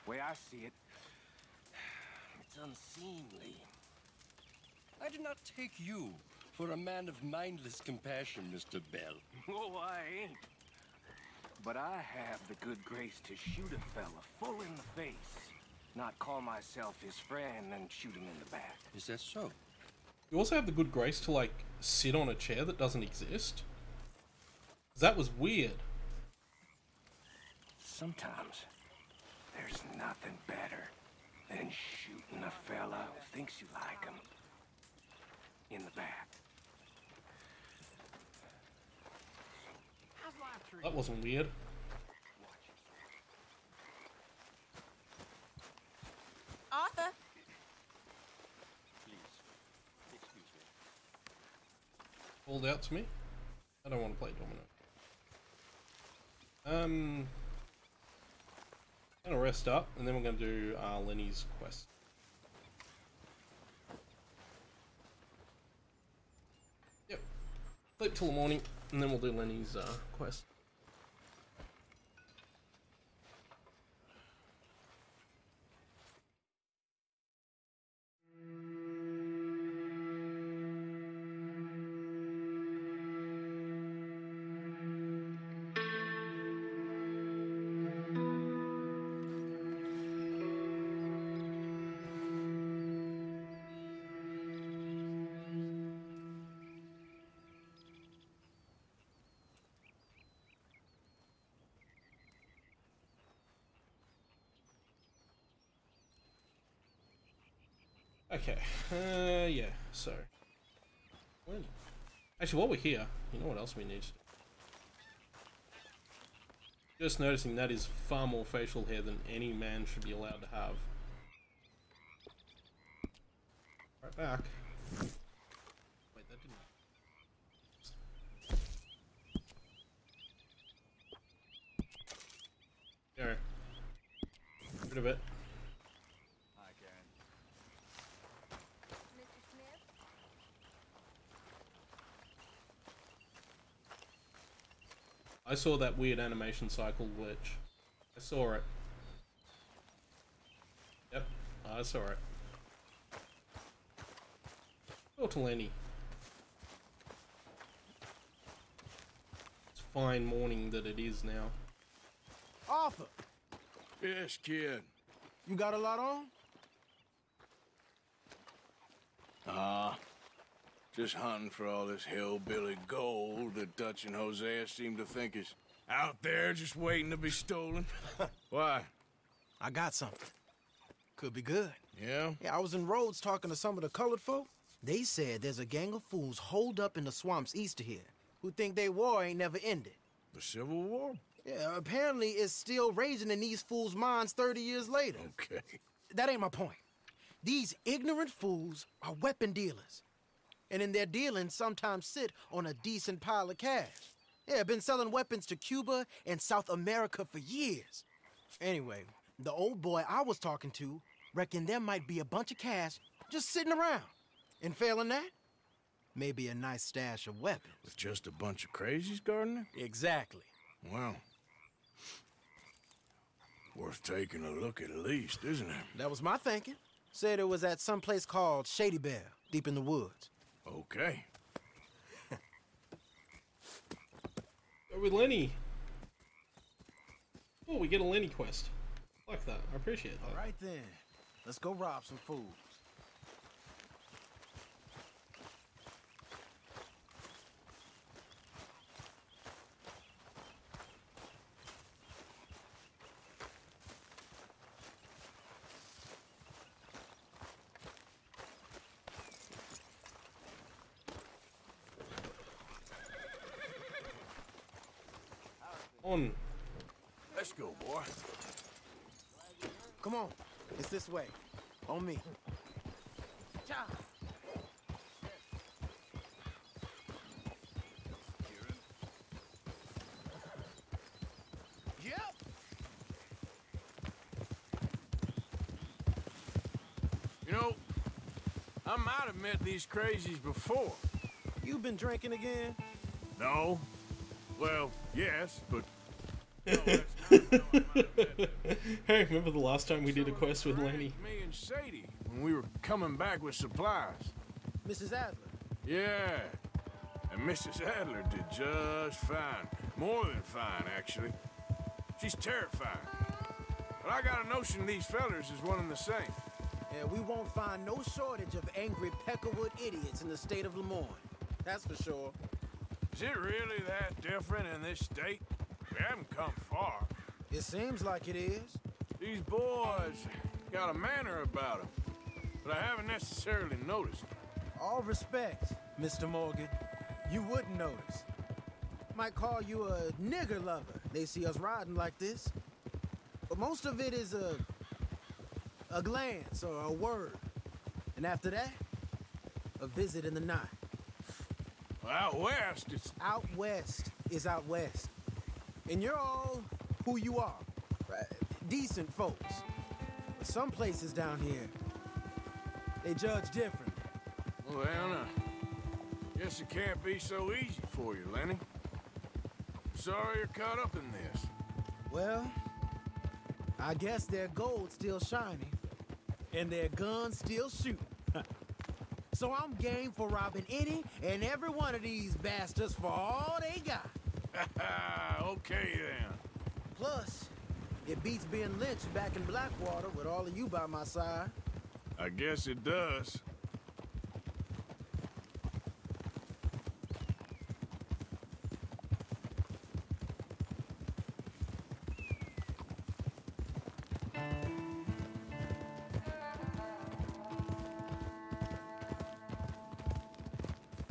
Way I see it, it's unseemly. I did not take you For a man of mindless compassion, Mr. Bell. Oh, I ain't. But I have the good grace to shoot a fella full in the face. Not call myself his friend and shoot him in the back. Is that so? You also have the good grace to, like, sit on a chair that doesn't exist. That was weird. Sometimes there's nothing better than shooting a fella who thinks you like him in the back. That wasn't weird. Arthur. Please, excuse me. Called out to me. I don't want to play domino. Gonna rest up, and then we're gonna do Lenny's quest. Yep. Sleep till the morning, and then we'll do Lenny's quest. Okay, yeah, so. Actually, while we're here, you know what else we need? Just noticing that is far more facial hair than any man should be allowed to have. Right back. Wait, that didn't... Go. Rid of it. I saw that weird animation cycle glitch. I saw it. Yep, I saw it. Go to Lenny. It's fine morning that it is now. Arthur! Yes, kid. You got a lot on? Just hunting for all this hillbilly gold that Dutch and Hosea seem to think is out there just waiting to be stolen. Why? I got something. Could be good. Yeah? Yeah, I was in Rhodes talking to some of the colored folk. They said there's a gang of fools holed up in the swamps east of here who think their war ain't never ended. The Civil War? Yeah, apparently it's still raging in these fools' minds 30 years later. Okay. That ain't my point. These ignorant fools are weapon dealers. And in their dealings sometimes sit on a decent pile of cash. Yeah, been selling weapons to Cuba and South America for years. Anyway, the old boy I was talking to reckoned there might be a bunch of cash just sitting around. And failing that, maybe a nice stash of weapons. With just a bunch of crazies guarding it? Exactly. Well, worth taking a look at least, isn't it? That was my thinking. Said it was at some place called Shady Bear, deep in the woods. Okay. Go with Lenny. Oh, we get a Lenny quest. I like that. I appreciate that. All right then. Let's go rob some fools. On. Let's go, boy. Come on. It's this way. On me. Yep. You know, I might have met these crazies before. You been drinking again? No. Well, yes, but... Hey, remember the last time we did a quest with Lenny? Me and Sadie, when we were coming back with supplies. Mrs. Adler, Yeah. And Mrs. Adler did just fine. More than fine, actually. She's terrifying. But I got a notion these fellers is one and the same. Yeah, we won't find no shortage of angry Peckerwood idiots in the state of Lemoyne. That's for sure. Is it really that different in this state? We haven't come far. It seems like it is. These boys got a manner about them, but I haven't necessarily noticed. All respect, Mr. Morgan. You wouldn't notice. Might call you a nigger lover. They see us riding like this. But most of it is a glance or a word. And after that, a visit in the night. Well, out west, it's... Out west is out west. And you're all who you are. Right? Decent folks. But some places down here, they judge different. Well, guess it can't be so easy for you, Lenny. Sorry you're caught up in this. Well, I guess their gold's still shining, and their guns still shooting. So I'm game for robbing any and every one of these bastards for all they got. Okay, then. Plus, it beats being lynched back in Blackwater with all of you by my side. I guess it does.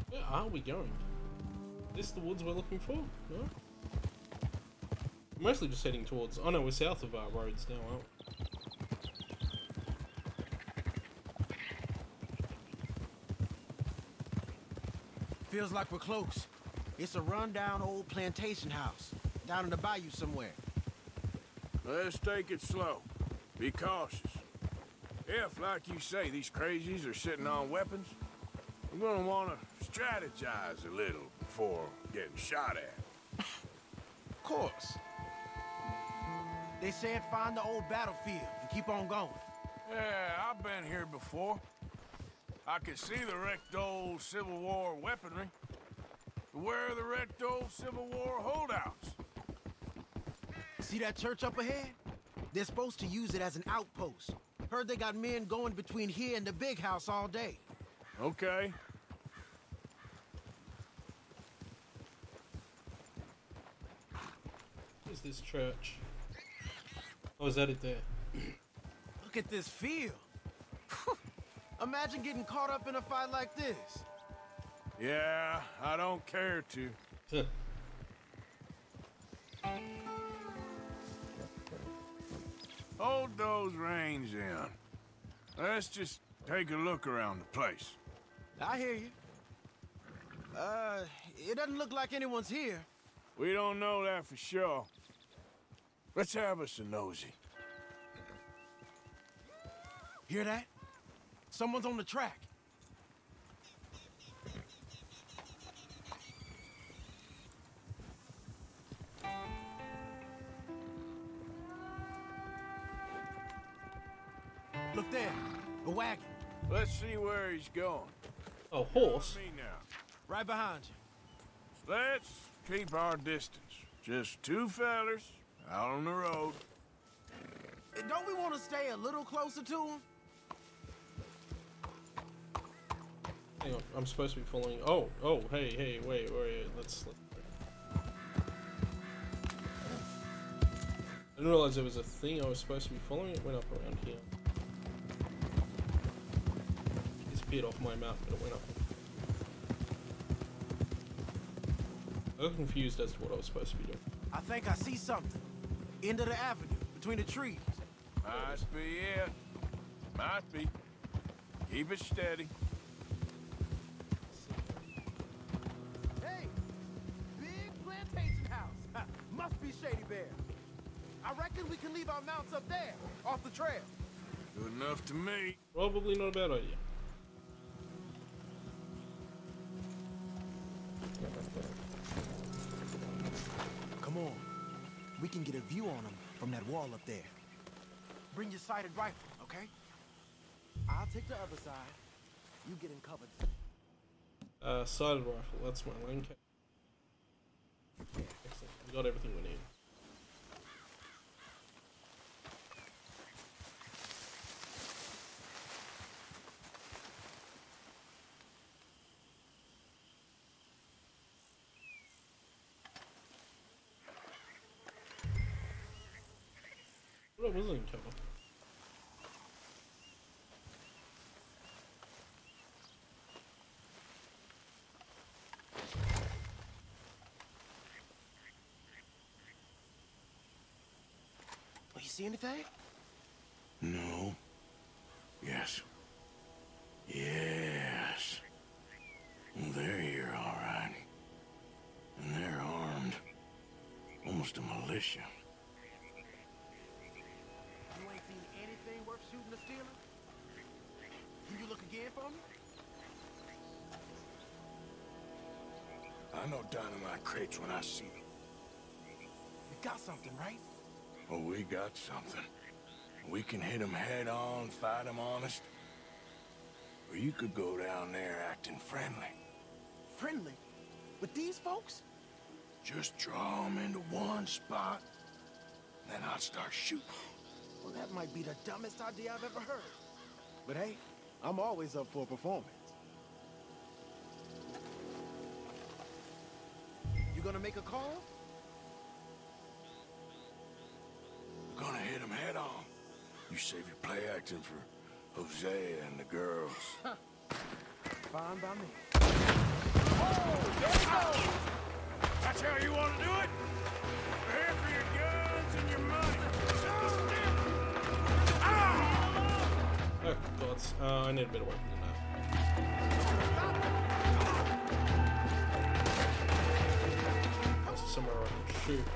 Where are we going? Is this the woods we're looking for? No? Mostly just heading towards... Oh no, we're south of our roads now, aren't we? Feels like we're close. It's a rundown old plantation house, down in the bayou somewhere. Let's take it slow. Be cautious. If, like you say, these crazies are sitting on weapons, we're gonna wanna strategize a little before getting shot at. Of course. They said find the old battlefield and keep on going. Yeah, I've been here before. I can see the wrecked old Civil War weaponry. Where are the wrecked old Civil War holdouts? See that church up ahead? They're supposed to use it as an outpost. Heard they got men going between here and the big house all day. Okay. Where's this church? Oh, is that it there? Look at this field. Imagine getting caught up in a fight like this. Yeah, I don't care to. Hold those reins in. Let's just take a look around the place. I hear you. It doesn't look like anyone's here. We don't know that for sure. Let's have us a nosy. Hear that? Someone's on the track. Look there, a wagon. Let's see where he's going. Oh, horse? Me now. Right behind you. Let's keep our distance. Just two fellers out on the road. Don't we want to stay a little closer to him? Hang on, I'm supposed to be following... Oh, hey, wait, let's... I didn't realize there was a thing I was supposed to be following. It went up around here. It disappeared off my map, but it went up. I got confused as to what I was supposed to be doing. I think I see something. End of the avenue, between the trees. Might be it. Might be. Keep it steady. Hey! Big plantation house. Must be Shady Bear. I reckon we can leave our mounts up there, off the trail. Good enough to me. Probably not a bad idea. Come on. We can get a view on them from that wall up there. Bring your sighted rifle, okay? I'll take the other side. You get in cover. Sighted rifle. That's my lane cap. Excellent. We got everything we need. What was it in cover? You see anything? No. Yes. Yes. They're here, all right. And they're armed. Almost a militia. You ain't seen anything worth shooting or stealing? Can you look again for me? I know dynamite crates when I see them. You got something, right? Oh, we got something. We can hit them head on, fight them honest. Or you could go down there acting friendly. Friendly? With these folks? Just draw them into one spot, then I'll start shooting. Well, that might be the dumbest idea I've ever heard. But hey, I'm always up for a performance. You gonna make a call? We're gonna hit them head on. You save your play acting for Hosea and the girls. Fine by me. Oh, there we go! That's how you want to do it? We're here for your guns and your money. Oh, gods. I need a better weapon than that. That's somewhere I can shoot.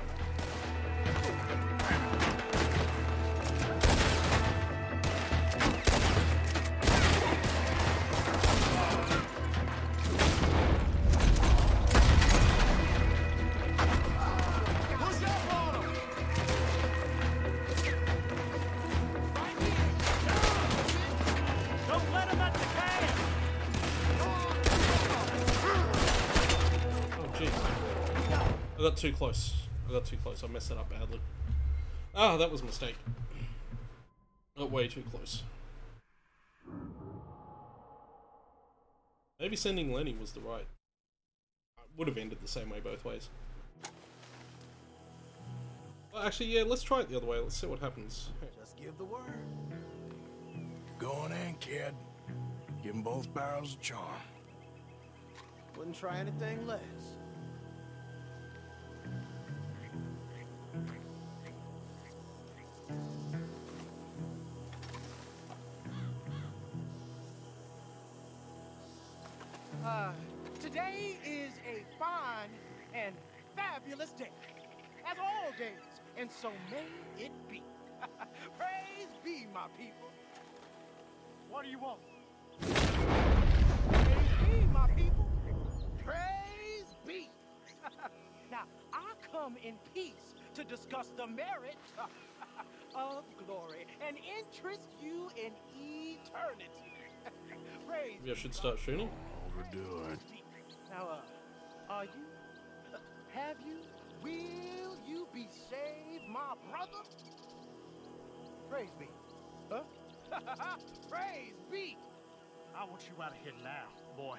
I got too close. I messed that up badly. Ah, that was a mistake. Got way too close. Maybe sending Lenny was the right. I would have ended the same way both ways. Well, actually, yeah, let's try it the other way. Let's see what happens. Just give the word. Going in, kid. Give them both barrels of charm. Wouldn't try anything less. Today is a fine and fabulous day, as all days, and so may it be. Praise be, my people. What do you want? Praise be, my people. Praise be. Now, I come in peace to discuss the merit of glory and interest you in eternity. Praise. Maybe I should start shooting. Overdo it. Now, are you? Have you? Will you be saved, my brother? Praise be. Huh? Praise be. I want you out of here now, boy.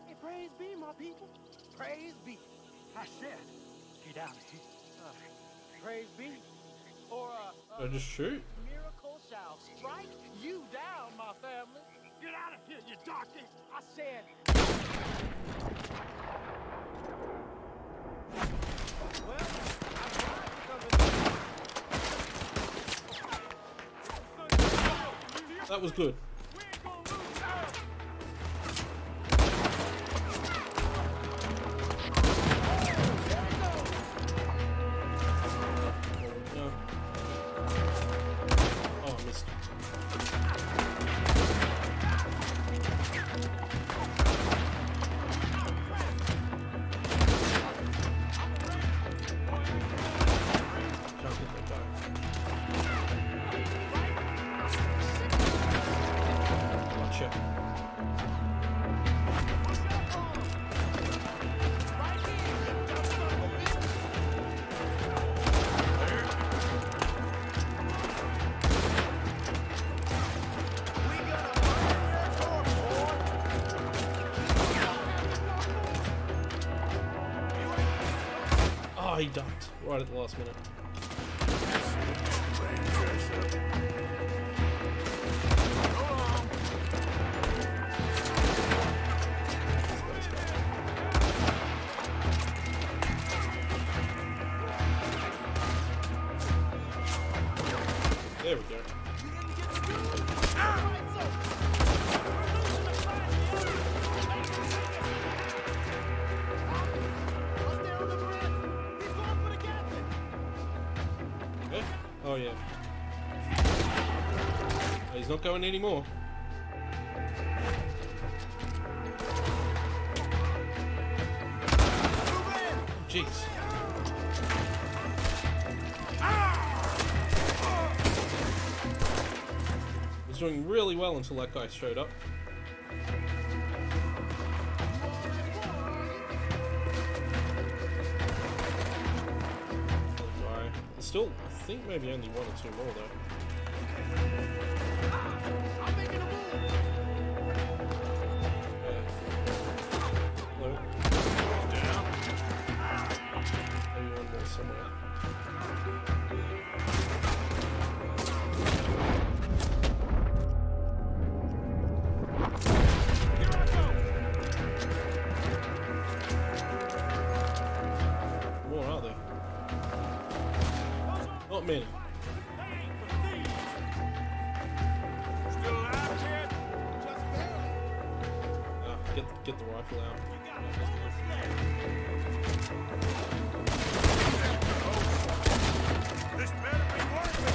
Hey, praise be, my people. Praise be. I said, get out of here. Praise be. Or, I just shoot. miracle shall strike you down, my family. Get out of here, you darky. I said. Well, I tried to come That was good. Oh, I missed. Can't get that guy. Gotcha. he ducked right at the last minute. There we go. Yeah. Oh yeah. He's not going anymore. Jeez. Was doing really well until that guy showed up. Still, I think maybe only one or two more though. Hello. Maybe one more somewhere. More are there? Not many. Still alive, kid? Just barely. Get the rifle out. This better be worth it.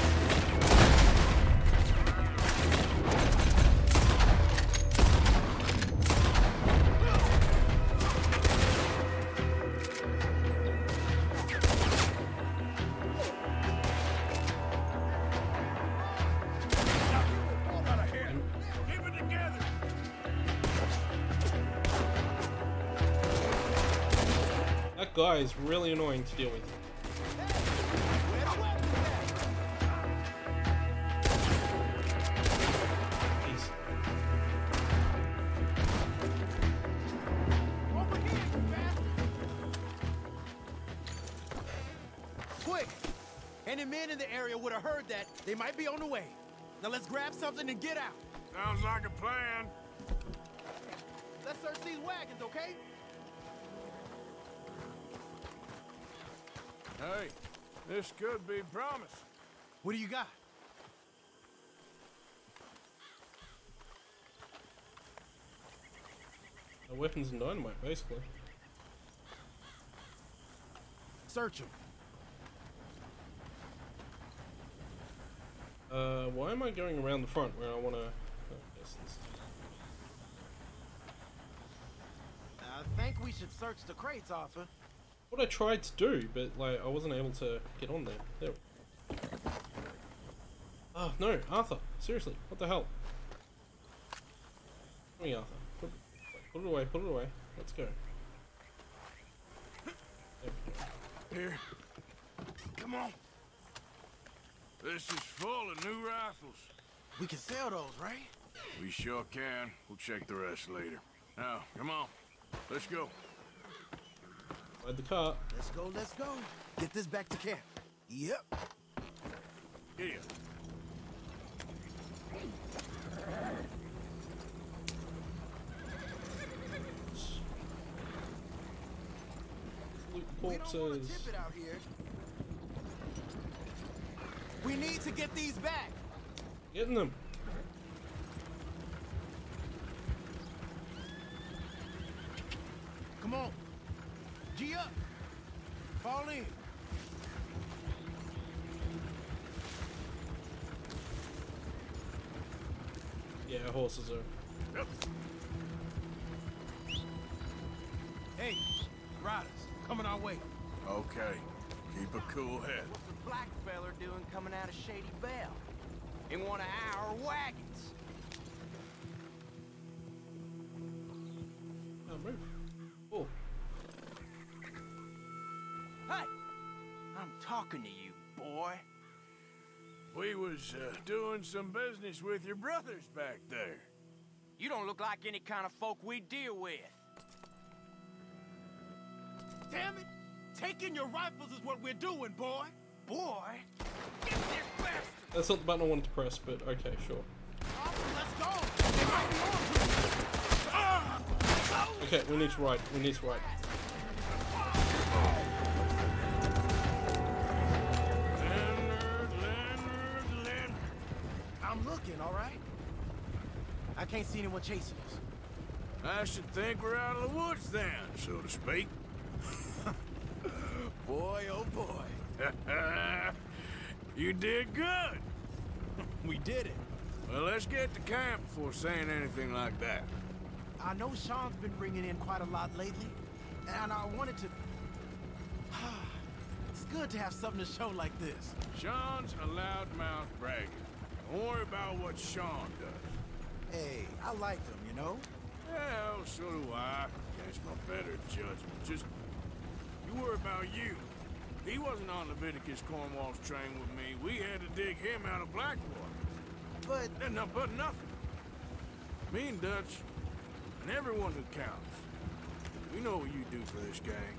Keep it together. That guy is really annoying to deal with. Jeez. Quick! Any men in the area would have heard that. They might be on the way. Now let's grab something and get out. Sounds like a plan. Let's search these wagons, okay? Hey, this could be promise. What do you got? Weapons and dynamite, basically. Search them. Why am I going around the front where I want to... I think we should search the crates, Arthur. What I tried to do, but like I wasn't able to get on there. There. Oh no, Arthur! Seriously, what the hell? Come here, Arthur. Put it away. Put it away. Let's go. There we go. Here. Come on. This is full of new rifles. We can sell those, right? We sure can. We'll check the rest later. Now, come on. Let's go. Ride the car. Let's go, let's go. Get this back to camp. Yep. Here. Loot We don't want to corpses. tip it out here. We need to get these back. Getting them. Come on. G up. Fall in. Yeah, horses are. Yep. Hey, riders, coming our way. Okay. Keep a cool head. What's the black feller doing coming out of Shady Belle? In one of our wagons. Oh, move. Oh. Hey! I'm talking to you, boy. We was doing some business with your brothers back there. You don't look like any kind of folk we deal with. Damn it! Taking your rifles is what we're doing, boy. Boy? Get this bastard! That's not the button I wanted to press, but okay, sure. Let's go! They might be on to Okay, we need to ride. We need to ride. Leonard. I'm looking, all right? I can't see anyone chasing us. I should think we're out of the woods then, so to speak. Boy, oh boy. You did good. We did it. Well, let's get to camp before saying anything like that. I know Sean's been bringing in quite a lot lately, and I wanted to... It's good to have something to show like this. Sean's a loudmouth bragger. Don't worry about what Sean does. Hey, I like him, you know? Well, so do I. Against my better judgment. Just, you worry about you. He wasn't on Leviticus Cornwall's train with me. We had to dig him out of Blackwater. But nothing. Me and Dutch, and everyone who counts. We know what you do for this gang.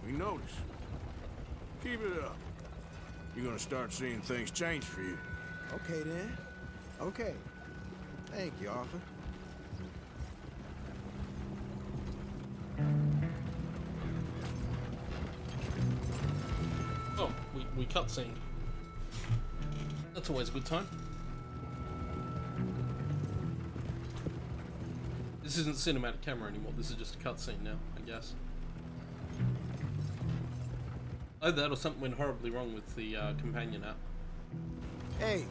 We notice. Keep it up. You're gonna start seeing things change for you. Okay, then. Okay. Thank you, Arthur. Oh, we cutscened. That's always a good time. This isn't cinematic camera anymore, this is just a cutscene now, I guess. Either that or something went horribly wrong with the companion app. Hey,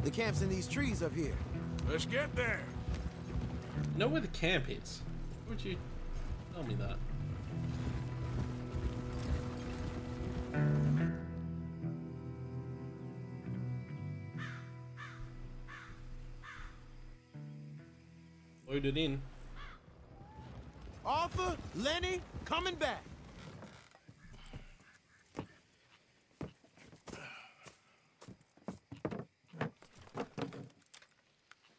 the camp's in these trees up here. Let's get there. You know where the camp is? Why would you tell me that? Loaded in. Arthur, Lenny, coming back.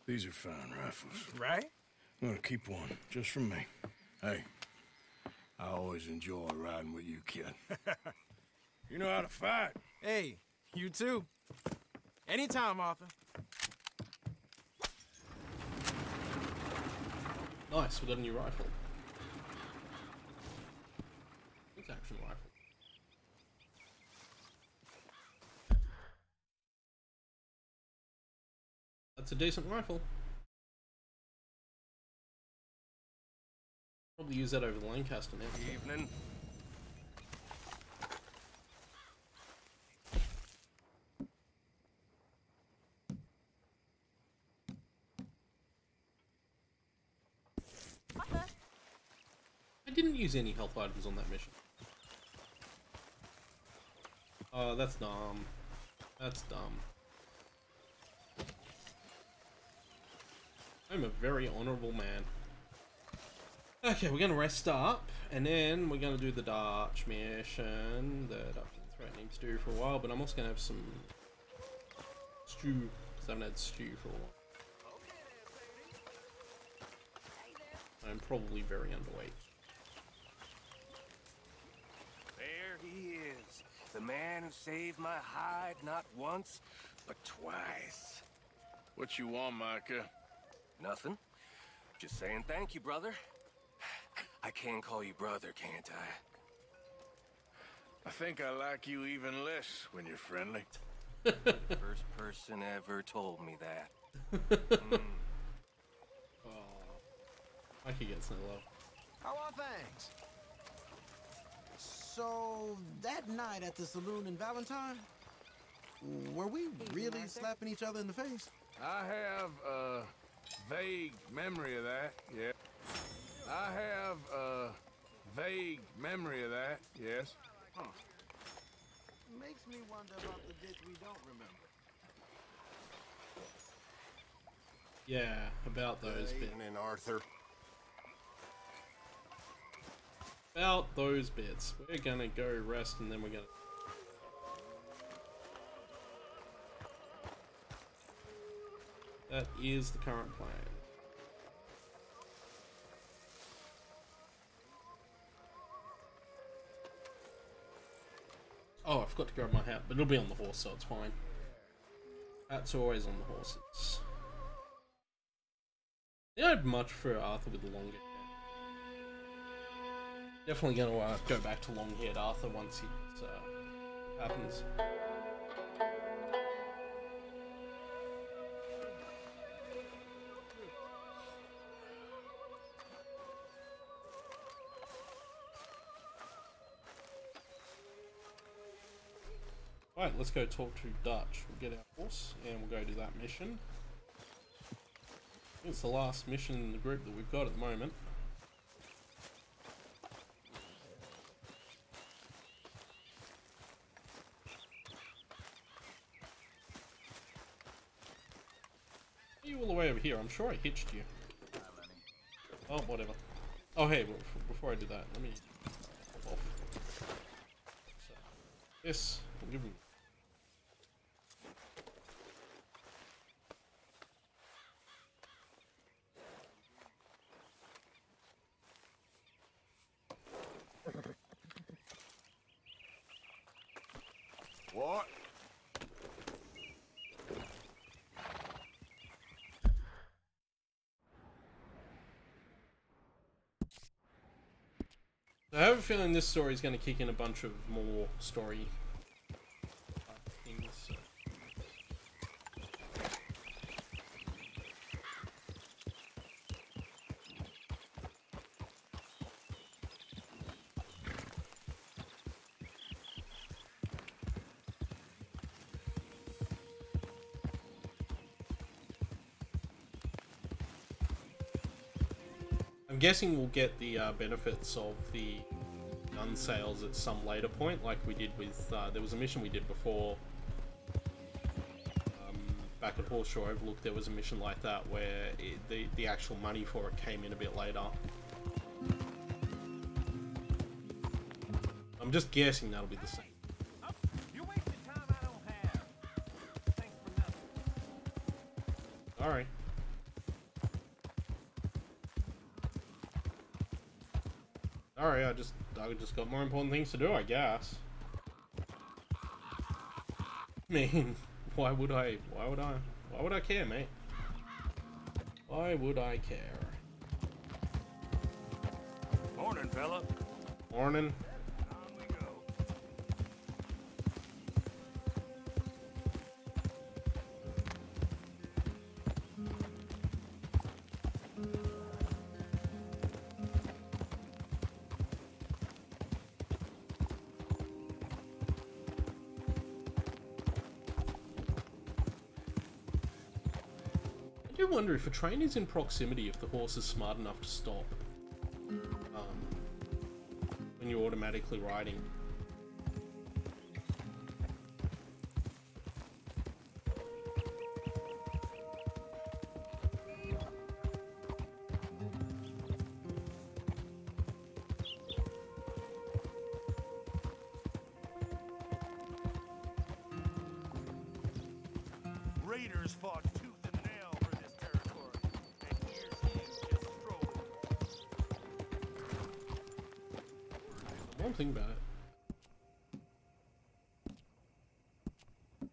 These are fine rifles. Right? I'm gonna keep one, just for me. Hey, I always enjoy riding with you, kid. You know how to fight. Hey, you too. Anytime, Arthur. Nice, we got a new rifle. It's action rifle. That's a decent rifle. Probably use that over the Lancaster now. Evening. I didn't use any health items on that mission. Oh, that's dumb. That's dumb. I'm a very honorable man. Okay, we're gonna rest up, and then we're gonna do the Dutch mission that I've been threatening to do for a while, but I'm also gonna have some stew, because I haven't had stew for a while. I'm probably very underweight. There he is. The man who saved my hide not once, but twice. What you want, Micah? Nothing. Just saying thank you, brother. I can call you brother, can't I? I think I like you even less when you're friendly. First person ever told me that. Oh, I could get some low. How are things? So, that night at the saloon in Valentine, were we really slapping each other in the face? I have a vague memory of that, yeah. I have a vague memory of that, yes. Huh. Makes me wonder about the bits we don't remember. Yeah, about those bits. And Arthur. About those bits. We're gonna go rest and then we're gonna... That is the current plan. Oh, I forgot to grab my hat, but it'll be on the horse, so it's fine. Hats are always on the horses. Yeah, I'd much prefer Arthur with the longer hair. Definitely gonna go back to long-haired Arthur once it happens. Right, let's go talk to Dutch. We'll get our horse and we'll go do that mission. It's the last mission in the group that we've got at the moment. Are you all the way over here? I'm sure I hitched you. Oh, whatever. Oh, hey, before I do that, let me pop off. So, yes, we'll give him. What? I have a feeling this story is going to kick in a bunch of more story things. So. I'm guessing we'll get the benefits of the gun sales at some later point, like we did with, there was a mission we did before, back at Horseshoe Overlook. There was a mission like that where the actual money for it came in a bit later. I'm just guessing that'll be the same. Alright. Sorry, I just got more important things to do, I guess. I mean, why would I care, mate? Why would I care? Morning, fella. Morning. I do wonder if a train is in proximity, if the horse is smart enough to stop when you're automatically riding. Raiders fought tooth and nail for this territory, and here's you just strolling. One thing about it. As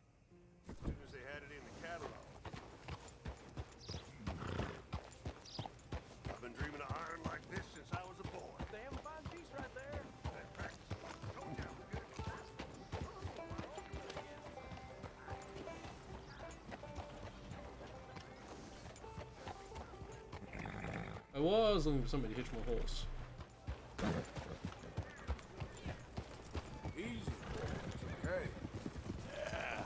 soon as they had it in the catalog. I've been dreaming of iron like this since I was a boy. Damn fine piece right there. That practice. Told you I was good. I was looking for somebody to hitch my horse. Easy. Okay. Yeah.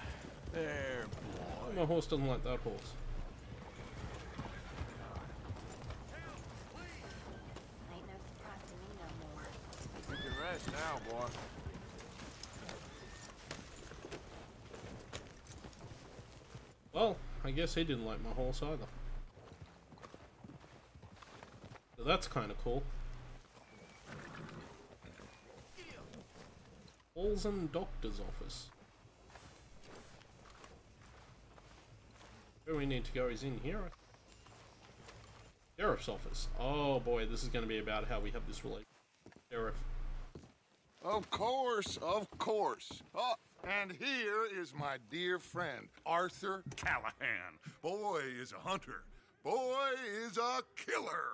There, boy. My horse doesn't like that horse. You can rest now, boy. Well, I guess he didn't like my horse either. So that's kind of cool. Olsen Doctor's Office. Where we need to go is in here. Sheriff's Office. Oh boy, this is going to be about how we have this relationship. Sheriff. Of course, of course. Oh, and here is my dear friend, Arthur Callahan. Boy is a hunter. Boy is a killer.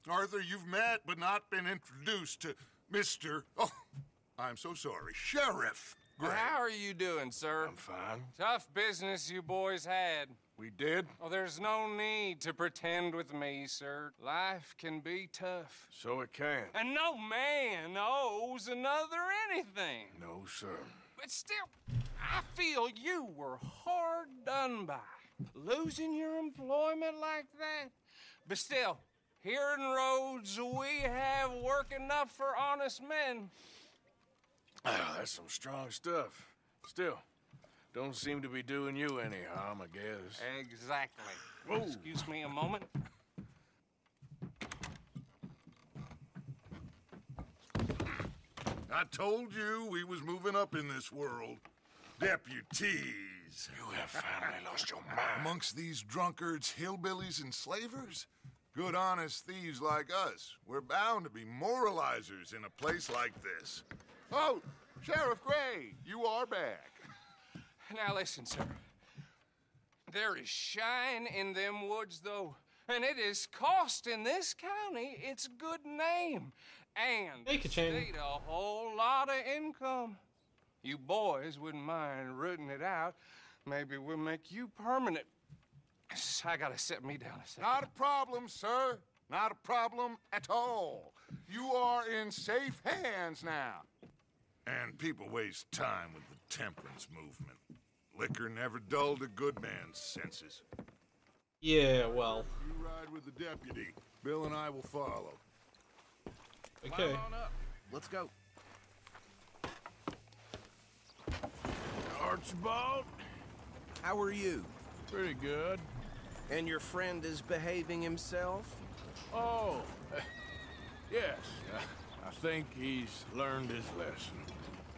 Arthur, you've met but not been introduced to Mr. Oh, I'm so sorry, Sheriff Gray. How are you doing, sir? I'm fine. Tough business you boys had. We did? Oh, there's no need to pretend with me, sir. Life can be tough. So it can. And no man owes another anything. No, sir. But still, I feel you were hard done by. Losing your employment like that. But still, here in Rhodes, we have work enough for honest men. Ah, that's some strong stuff. Still, don't seem to be doing you any harm, I guess. Exactly. Whoa. Excuse me a moment. I told you we was moving up in this world. Deputies. You have finally lost your mind. Amongst these drunkards, hillbillies, and slavers? Good honest thieves like us. We're bound to be moralizers in a place like this. Oh, Sheriff Gray, you are back. Now listen, sir. There is shine in them woods, though, and it is costing this county its good name and the state a whole lot of income. You boys wouldn't mind rooting it out. Maybe we'll make you permanent. I gotta set me down a second. Not a problem, sir. Not a problem at all. You are in safe hands now. And people waste time with the temperance movement. Liquor never dulled a good man's senses. Yeah, well. You ride with the deputy. Bill and I will follow. Okay. Climb on up. Let's go. Archibald? How are you? Pretty good. And your friend is behaving himself? Oh, yes. I think he's learned his lesson.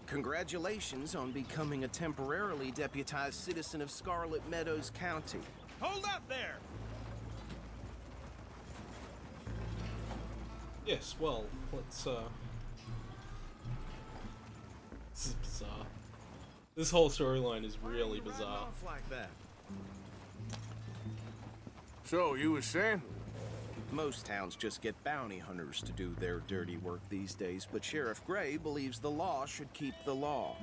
Congratulations on becoming a temporarily deputized citizen of Scarlet Meadows County. Hold up there! Yes, well, let's, This is bizarre. This whole storyline is really bizarre. Like that. So, you were saying? Most towns just get bounty hunters to do their dirty work these days, but Sheriff Gray believes the law should keep the law.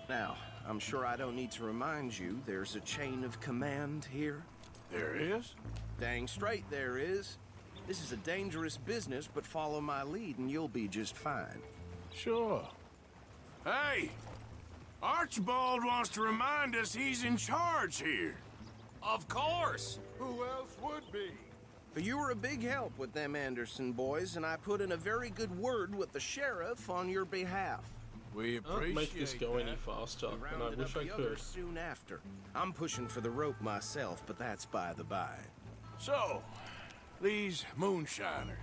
Now, I'm sure I don't need to remind you there's a chain of command here. There is? Dang straight there is. This is a dangerous business, but follow my lead and you'll be just fine. Sure. Hey! Archibald wants to remind us he's in charge here. Of course! Who else would be? You were a big help with them Anderson boys, and I put in a very good word with the sheriff on your behalf. We appreciate I'll make this go any faster, and I wish I could. Soon after. I'm pushing for the rope myself, but that's by the by. So, these moonshiners.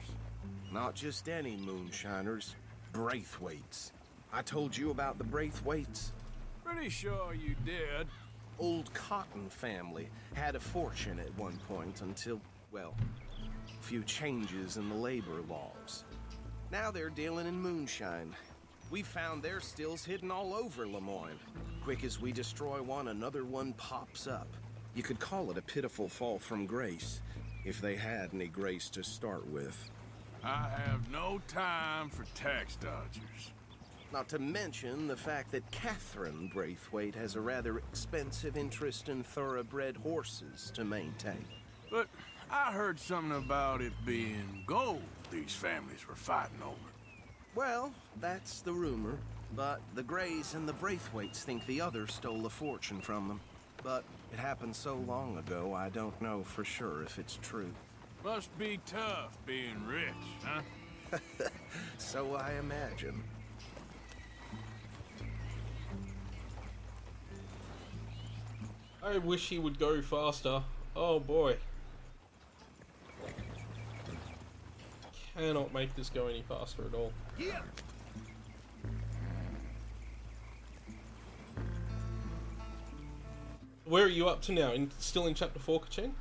Not just any moonshiners, Braithwaites. I told you about the Braithwaites? Pretty sure you did. Old Cotton family had a fortune at one point until, well, a few changes in the labor laws. Now they're dealing in moonshine. We found their stills hidden all over Lemoyne. Quick as we destroy one, another one pops up. You could call it a pitiful fall from grace, if they had any grace to start with. I have no time for tax dodgers. Not to mention the fact that Catherine Braithwaite has a rather expensive interest in thoroughbred horses to maintain. But I heard something about it being gold these families were fighting over. Well, that's the rumor. But the Grays and the Braithwaites think the other stole a fortune from them. But it happened so long ago, I don't know for sure if it's true. Must be tough being rich, huh? So I imagine. I wish he would go faster. Oh boy. Cannot make this go any faster at all. Yeah. Where are you up to now? Still in chapter 4, Kaching?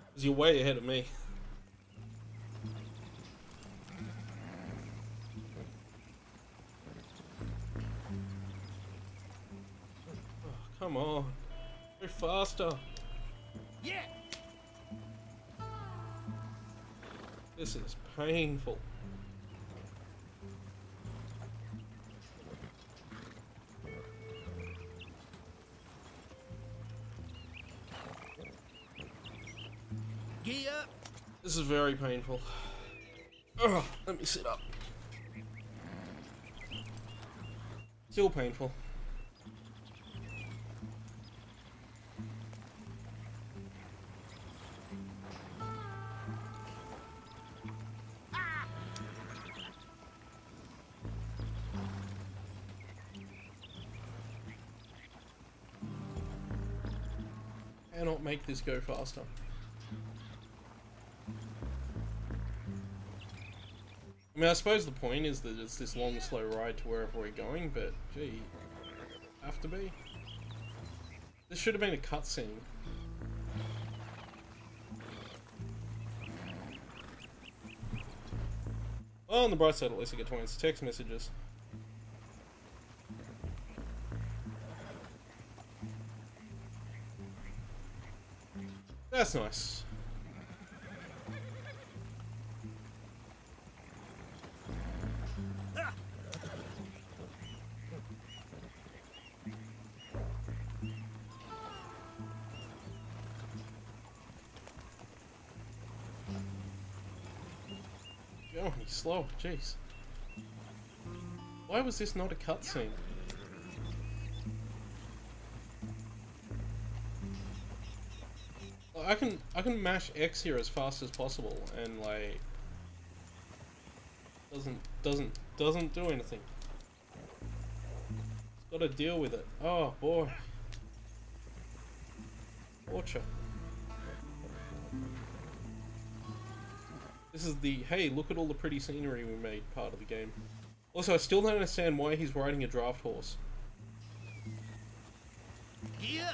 Because you're way ahead of me. on. Go faster. Yeah. This is painful. Gee up. This is very painful. Ugh, let me sit up. Still painful. Cannot make this go faster. I mean, I suppose the point is that it's this long, slow ride to wherever we're going, but gee, have to be. This should have been a cutscene. Well, on the bright side, at least I get to answer text messages. That's nice. Oh, he's slow. Jeez. Why was this not a cutscene? I can mash X here as fast as possible and like doesn't do anything. It's got to deal with it. Oh boy. Torture. This is the, hey, look at all the pretty scenery we made part of the game. Also, I still don't understand why he's riding a draft horse. Yeah.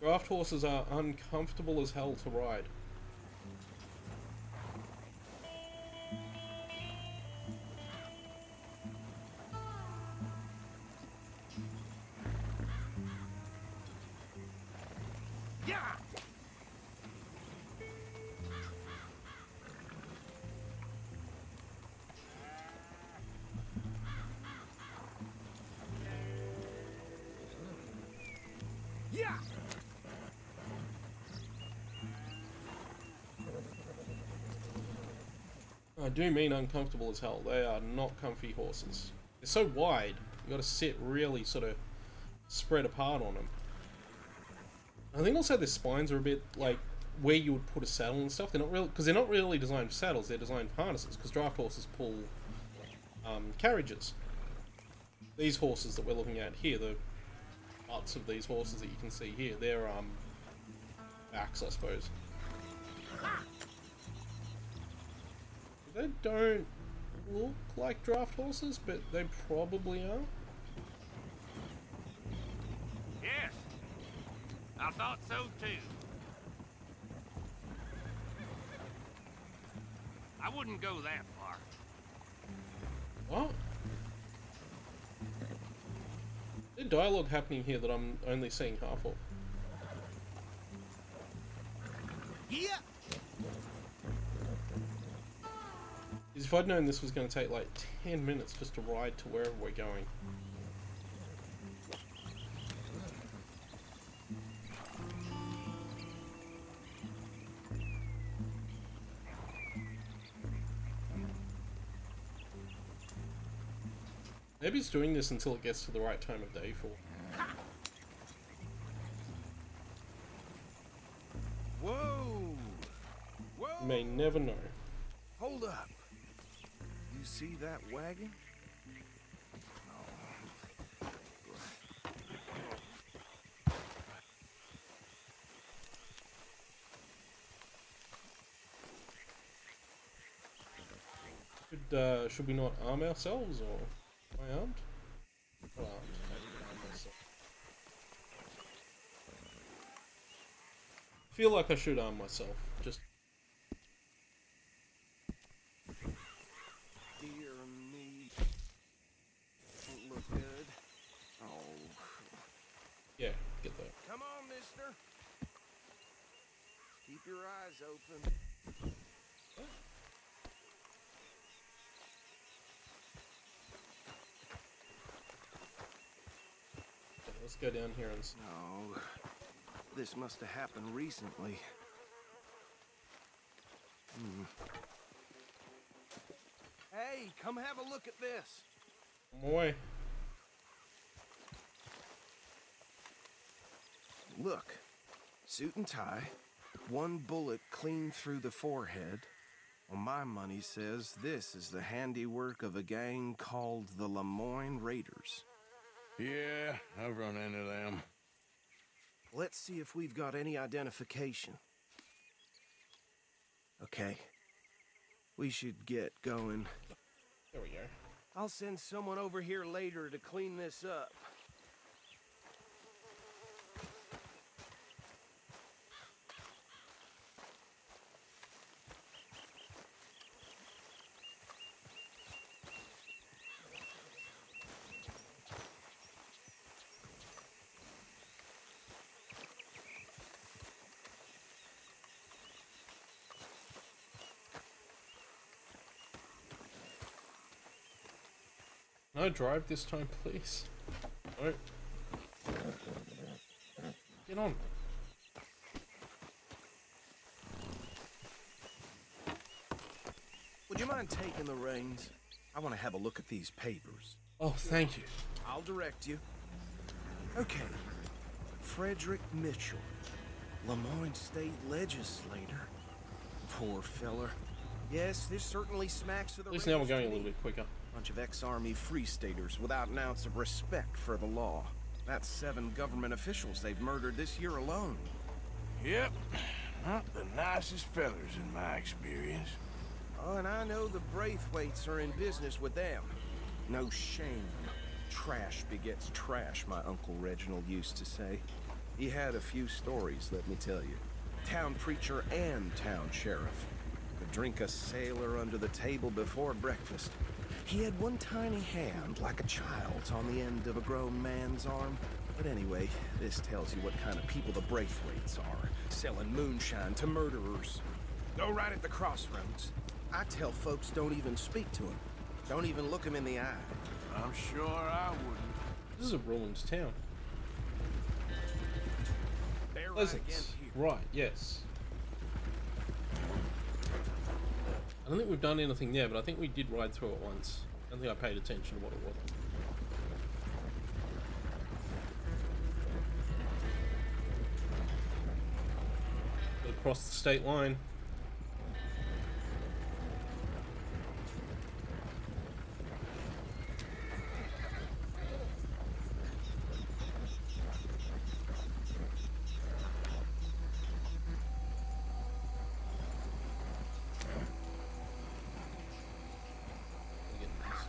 Draft horses are uncomfortable as hell to ride. Yeah. Yeah. I do mean uncomfortable as hell. They are not comfy horses. They're so wide, you gotta sit really sort of spread apart on them. I think also their spines are a bit like where you would put a saddle and stuff. They're not really, because they're not really designed for saddles, they're designed for harnesses, because draft horses pull carriages. These horses that we're looking at here, the butts of these horses that you can see here, they're backs, I suppose. They don't look like draft horses, but they probably are. Yes, I thought so too. I wouldn't go that far. What? There's dialogue happening here that I'm only seeing half of. Yeah. Because if I'd known this was going to take like 10 minutes just to ride to wherever we're going. Maybe it's doing this until it gets to the right time of day for. Whoa! Whoa! You may never know. Hold up. You see that wagon? Should we not arm ourselves, or am I armed? Not armed. I arm myself. Feel like I should arm myself. Just. Dear me. Don't look good. Oh. Yeah, get that. Come on, mister. Keep your eyes open. Okay, let's go down here and... No. This must have happened recently. Hey, come have a look at this. Boy. Look. Suit and tie. One bullet clean through the forehead. Well, my money says this is the handiwork of a gang called the Lemoyne Raiders. Yeah, I've run into them. Let's see if we've got any identification. Okay. We should get going. There we go. I'll send someone over here later to clean this up. Can I drive this time, please? No. Get on. Would you mind taking the reins? I want to have a look at these papers. Oh, thank you. I'll direct you. Okay. Frederick Mitchell, Lemoyne State Legislator. Poor feller. Yes, this certainly smacks of the... At least now we're going a little bit quicker. Bunch of ex-Army Free Staters without an ounce of respect for the law. That's 7 government officials they've murdered this year alone. Yep. Not the nicest fellers in my experience. Oh, and I know the Braithwaites are in business with them. No shame. Trash begets trash, my Uncle Reginald used to say. He had a few stories, let me tell you. Town preacher and town sheriff. Could drink a sailor under the table before breakfast. He had one tiny hand, like a child's, on the end of a grown man's arm. But anyway, this tells you what kind of people the Braithwaites are. Selling moonshine to murderers. Go right at the crossroads. I tell folks don't even speak to him. Don't even look him in the eye. I'm sure I wouldn't. This is a ruined town. They're right Pleasance. again here. Right, yes. I don't think we've done anything there, but I think we did ride through it once. I don't think I paid attention to what it was. Across the state line.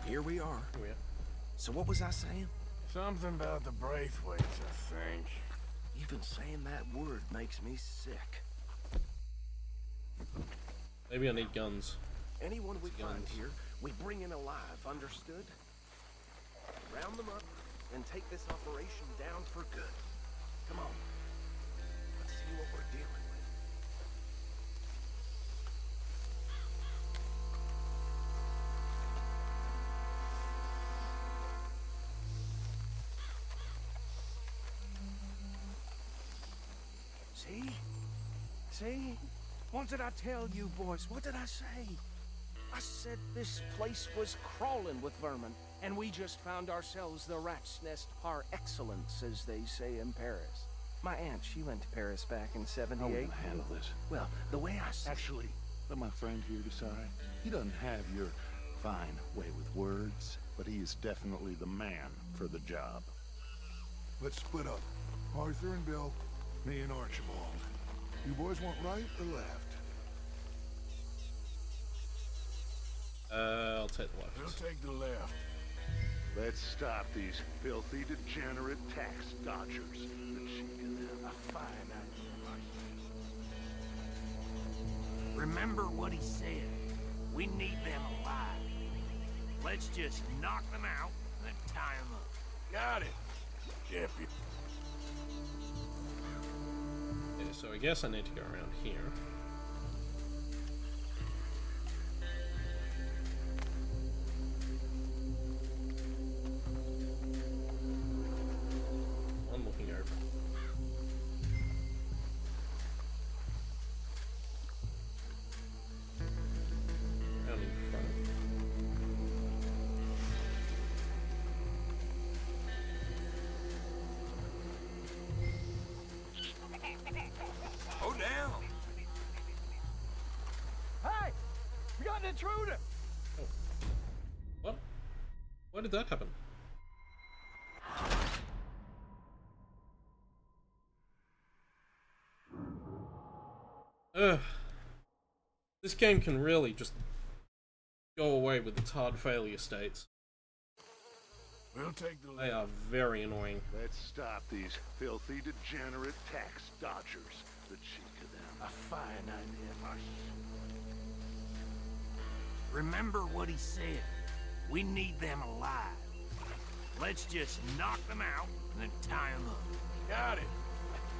Here we are. So what was I saying? Something about the Braithwaites, I think. Even saying that word makes me sick. Maybe I need guns. Anyone we Guns. find here, we bring in alive, understood? Round them up and take this operation down for good. Come on. Let's see what we're dealing with. See? See? What did I tell you, boys? What did I say? I said this place was crawling with vermin, and we just found ourselves the rat's nest par excellence, as they say in Paris. My aunt, she went to Paris back in '78. How are we gonna handle this? Well, the way I see Actually, let my friend here decide. He doesn't have your fine way with words, but he is definitely the man for the job. Let's split up. Arthur and Bill, me and Archibald. You boys want right or left? I'll take the left. We'll take the left. Let's stop these filthy, degenerate tax dodgers. The cheek of them. A fine Remember what he said. We need them alive. Let's just knock them out and then tie them up. Got it, Deputy. so I guess I need to go around here. I'm looking over. Down in front. Go down. Hey, we got an intruder. Oh. What? Why did that happen? Ugh. This game can really just go away with its hard failure states. We'll take the They are very annoying. Let's stop these filthy, degenerate tax dodgers. The cheek of them. A fine idea. Remember what he said. We need them alive. Let's just knock them out and then tie them up. Got it,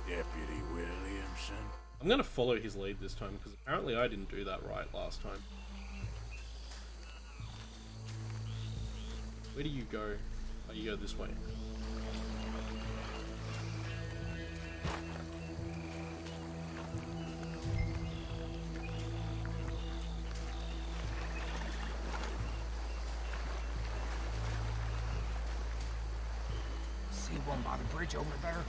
Deputy Williamson. I'm gonna follow his lead this time because apparently I didn't do that right last time. Where do you go? Oh, you go this way. See one by the bridge over there?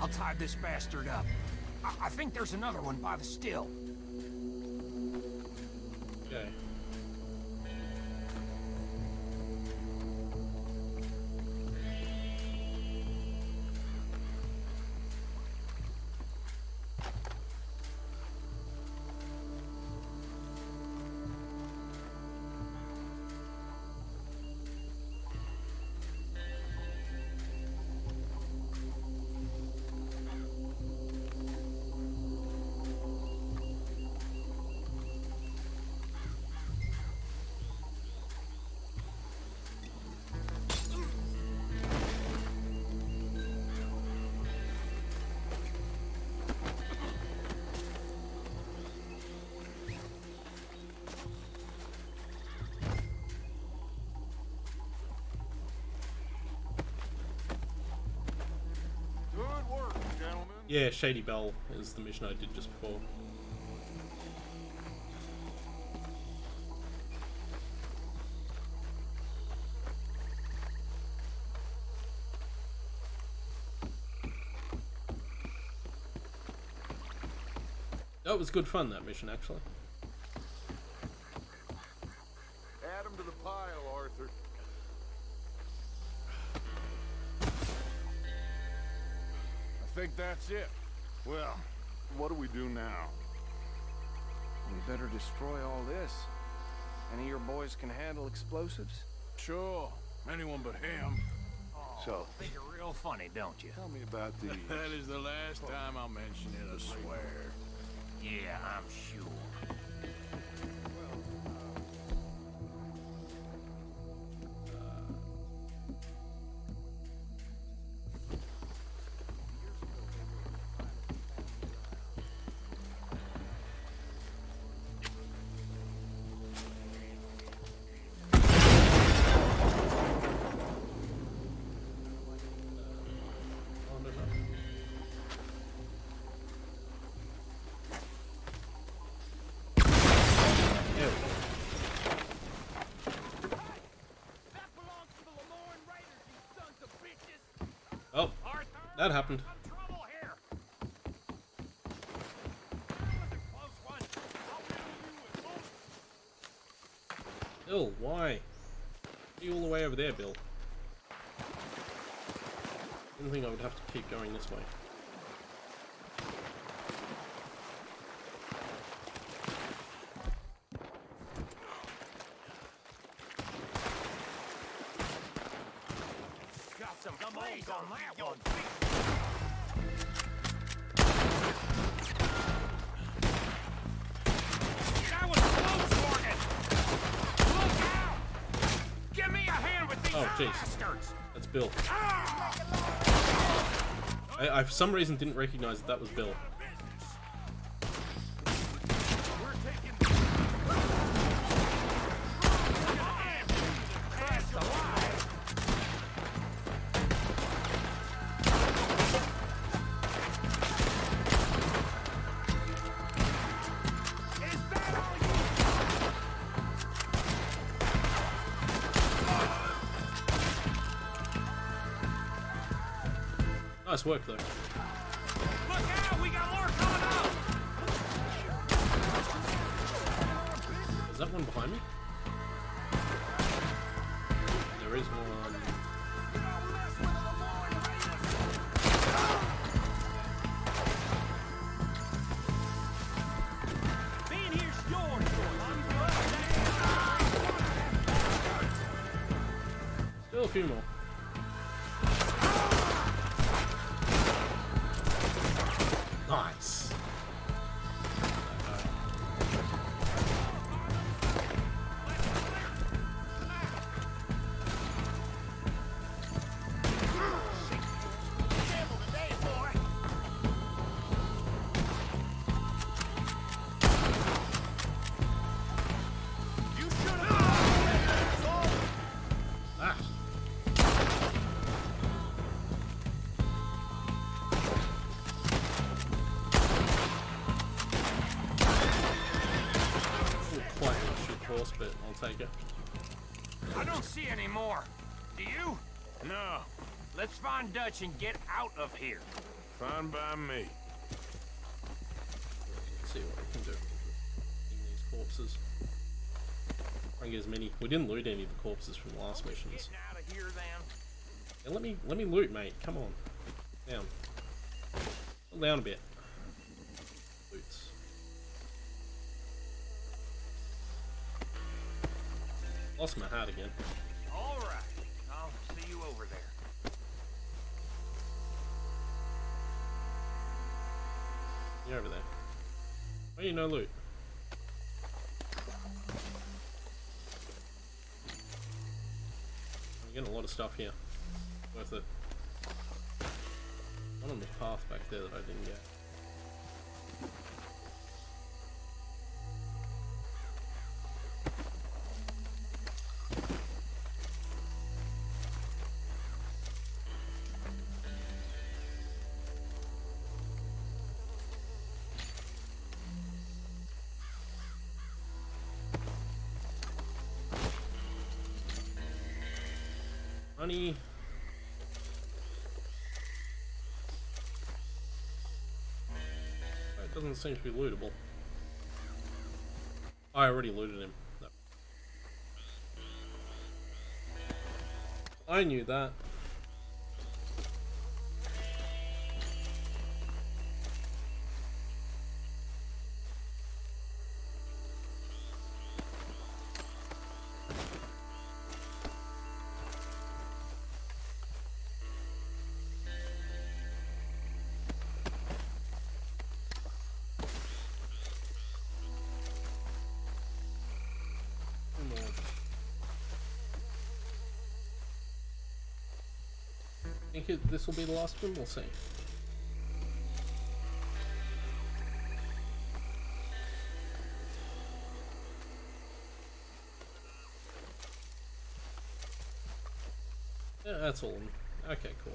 I'll tie this bastard up. I think there's another one by the still. Okay. Yeah, Shady Bell is the mission I did just before. That was good fun, that mission, actually. Add him to the pile, Arthur. I think that's it. Well, what do we do now? We better destroy all this. Any of your boys can handle explosives? Sure. Anyone but him. So, Think you're real funny, don't you? tell me about these. That is the last time I'll mention it, I swear. Yeah, I'm sure. Oh, that happened. Bill, why? You all the way over there, Bill. I didn't think I would have to keep going this way. Got some plays on that one. Oh, jeez. That's Bill. I, for some reason, didn't recognize that was Bill. Nice work, though. Look out! We got more coming up! Is that one behind me? There is one. Being here's yours, Still a few more. Nice. But I'll take it. I don't see any more. Do you? No. Let's find Dutch and get out of here. Fine by me. Let's see what we can do in these corpses. Try and get as many. We didn't loot any of the corpses from the last missions. Out of here, then. Yeah, let me loot, mate. Come on. Down. Pull down a bit. Loots. Lost my hat again. All right. I'll see you over there. You're over there. Why you no loot? I'm getting a lot of stuff here. Worth it. One on the path back there that I didn't get. Honey. It doesn't seem to be lootable. I already looted him. No. I knew that. I think this will be the last one, we'll see. Yeah, that's all. Okay, cool.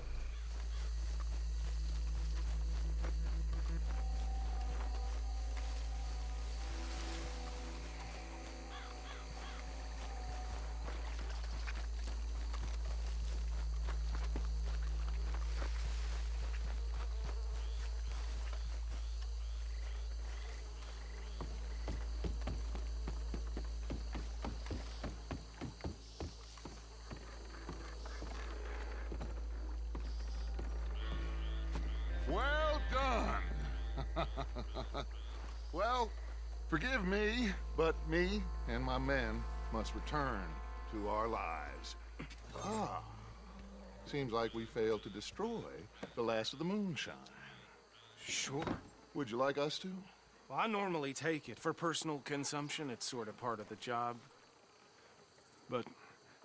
Well done. Well, forgive me, but me and my men must return to our lives. Ah, seems like we failed to destroy the last of the moonshine. Sure. Would you like us to? Well, I normally take it. For personal consumption, it's sort of part of the job. But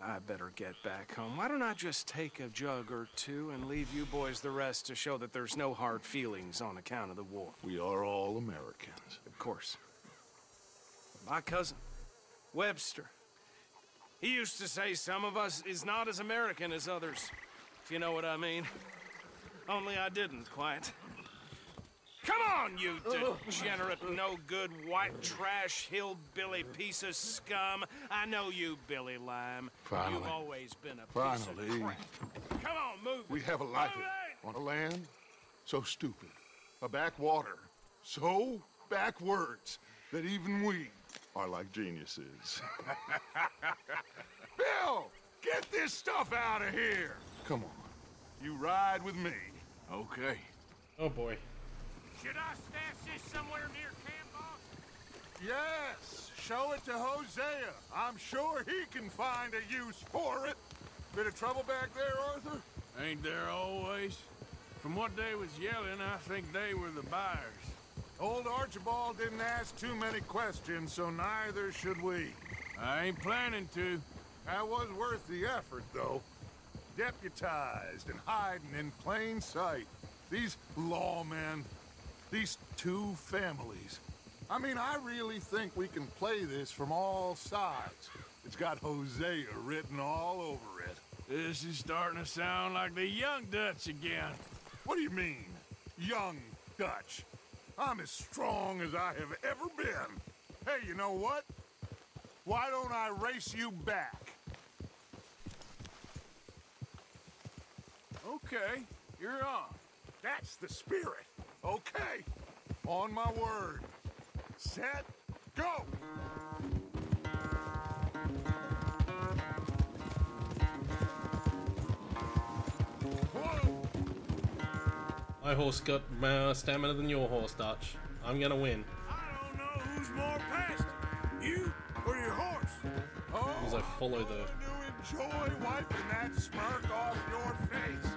I better get back home. Why don't I just take a jug or two and leave you boys the rest to show that there's no hard feelings on account of the war? We are all Americans. Of course. My cousin, Webster, he used to say some of us is not as American as others, if you know what I mean. Only I didn't quite. Come on, you degenerate, no-good, white trash, hillbilly piece of scum. I know you, Billy Lime. Finally. You've always been a piece of crap. Come on, move it. We have a life on a land so stupid, a backwater so backwards that even we are like geniuses. Bill, get this stuff out of here. Come on, you ride with me. Okay. Oh boy. Should I stash this somewhere near camp, boss? Yes, show it to Hosea. I'm sure he can find a use for it. Bit of trouble back there, Arthur? Ain't there always? From what they was yelling, I think they were the buyers. Old Archibald didn't ask too many questions, so neither should we. I ain't planning to. That was worth the effort, though. Deputized and hiding in plain sight. These lawmen, these two families. I mean, I really think we can play this from all sides. It's got Hosea written all over it. This is starting to sound like the Young Dutch again. What do you mean, Young Dutch? I'm as strong as I have ever been. Hey, you know what? Why don't I race you back? Okay, you're on. That's the spirit. Okay. On my word. Set, go! My horse got more stamina than your horse, Dutch. I'm gonna win. I don't know who's more past you or your horse. As I follow the... Enjoy wiping that smirk off your face.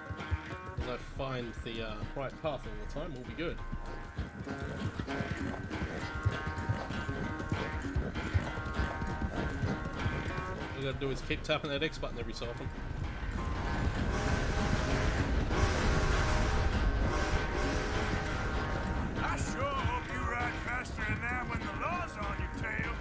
As I find the right path all the time, we'll be good. All you gotta do is keep tapping that X button every so often. I sure hope you ride faster than that when the law's on your tail.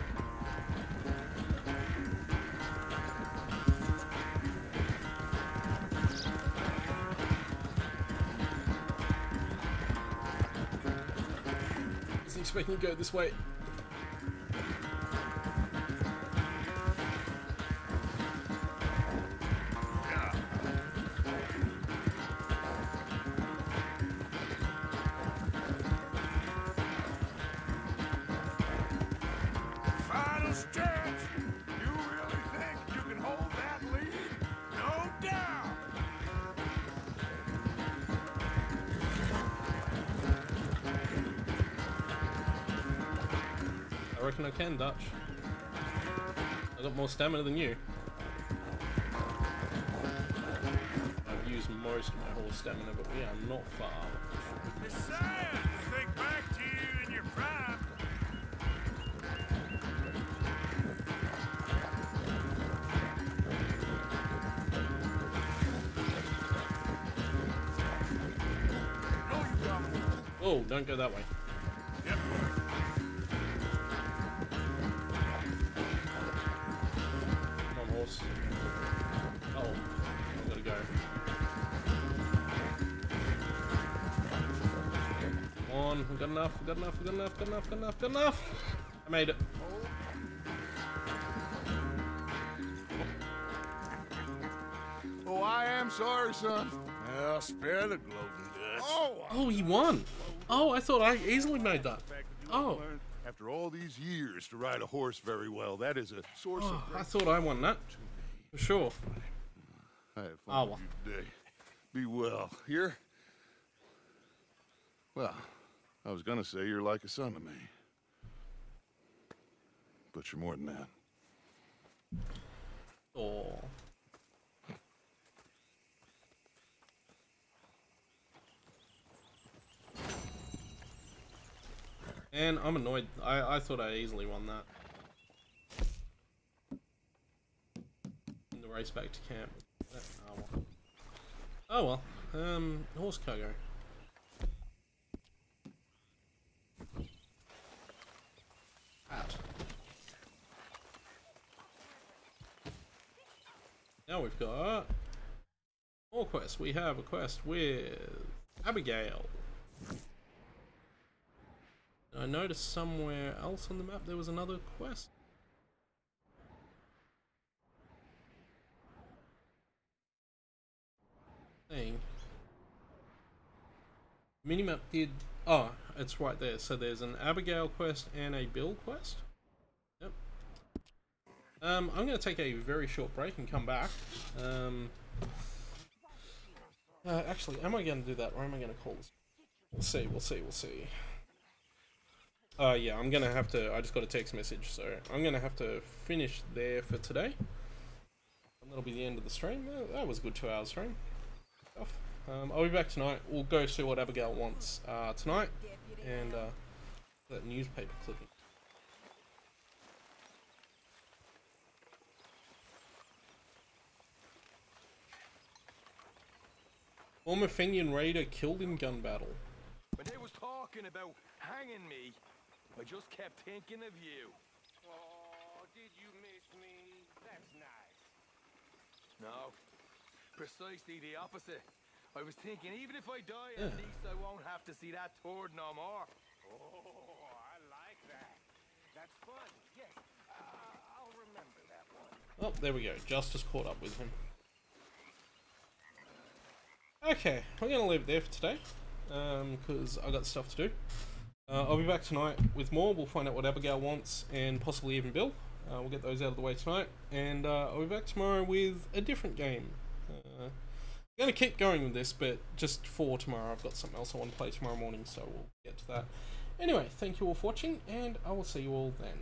Wasn't expecting to go this way. Final stretch. You really think you can hold that lead? No doubt. I reckon I can, Dutch. I got more stamina than you. I've used most of my horse stamina, but we are not far. It's sad to think back to you in your prime. Oh, don't go that way. Yep. Come on, horse. Oh, I gotta go. Come on, we've got enough, we've got enough, we've got enough, got enough, got enough, got enough! I made it. Oh, I am sorry, son. Well, spare the gloating guts. Oh, he won! Oh, I thought I easily made that. Oh. After all these years to ride a horse very well, that is a source of I thought I won that. For sure. I had fun with you today. Be well. Here? Well, I was gonna say you're like a son to me. But you're more than that. Oh. And I'm annoyed. I thought I easily won that. The race back to camp. Oh well. Horse cargo. Hat. Now we've got more quests. We have a quest with Abigail. I noticed somewhere else on the map there was another quest. Thing. Minimap did. Oh, it's right there. So there's an Abigail quest and a Bill quest. Yep. I'm going to take a very short break and come back. Actually, am I going to do that or am I going to call this? We'll see, we'll see, we'll see. Yeah, I'm going to have to, I just got a text message, so I'm going to have to finish there for today. And that'll be the end of the stream. That was a good 2-hour stream. I'll be back tonight. We'll go see what Abigail wants tonight, and that newspaper clipping. Former Fenian raider killed in gun battle. When they was talking about hanging me, I just kept thinking of you. Oh, did you miss me? That's nice. No, precisely the opposite. I was thinking, even if I die, at least I won't have to see that turd no more. Oh, I like that. That's fun. Yes, I'll remember that one. Oh, there we go. Justice caught up with him. Okay, we're going to leave it there for today, because I got stuff to do. I'll be back tonight with more. We'll find out what Abigail wants, and possibly even Bill. We'll get those out of the way tonight, and I'll be back tomorrow with a different game. I'm going to keep going with this, but just for tomorrow. I've got something else I want to play tomorrow morning, so we'll get to that. Anyway, thank you all for watching, and I will see you all then.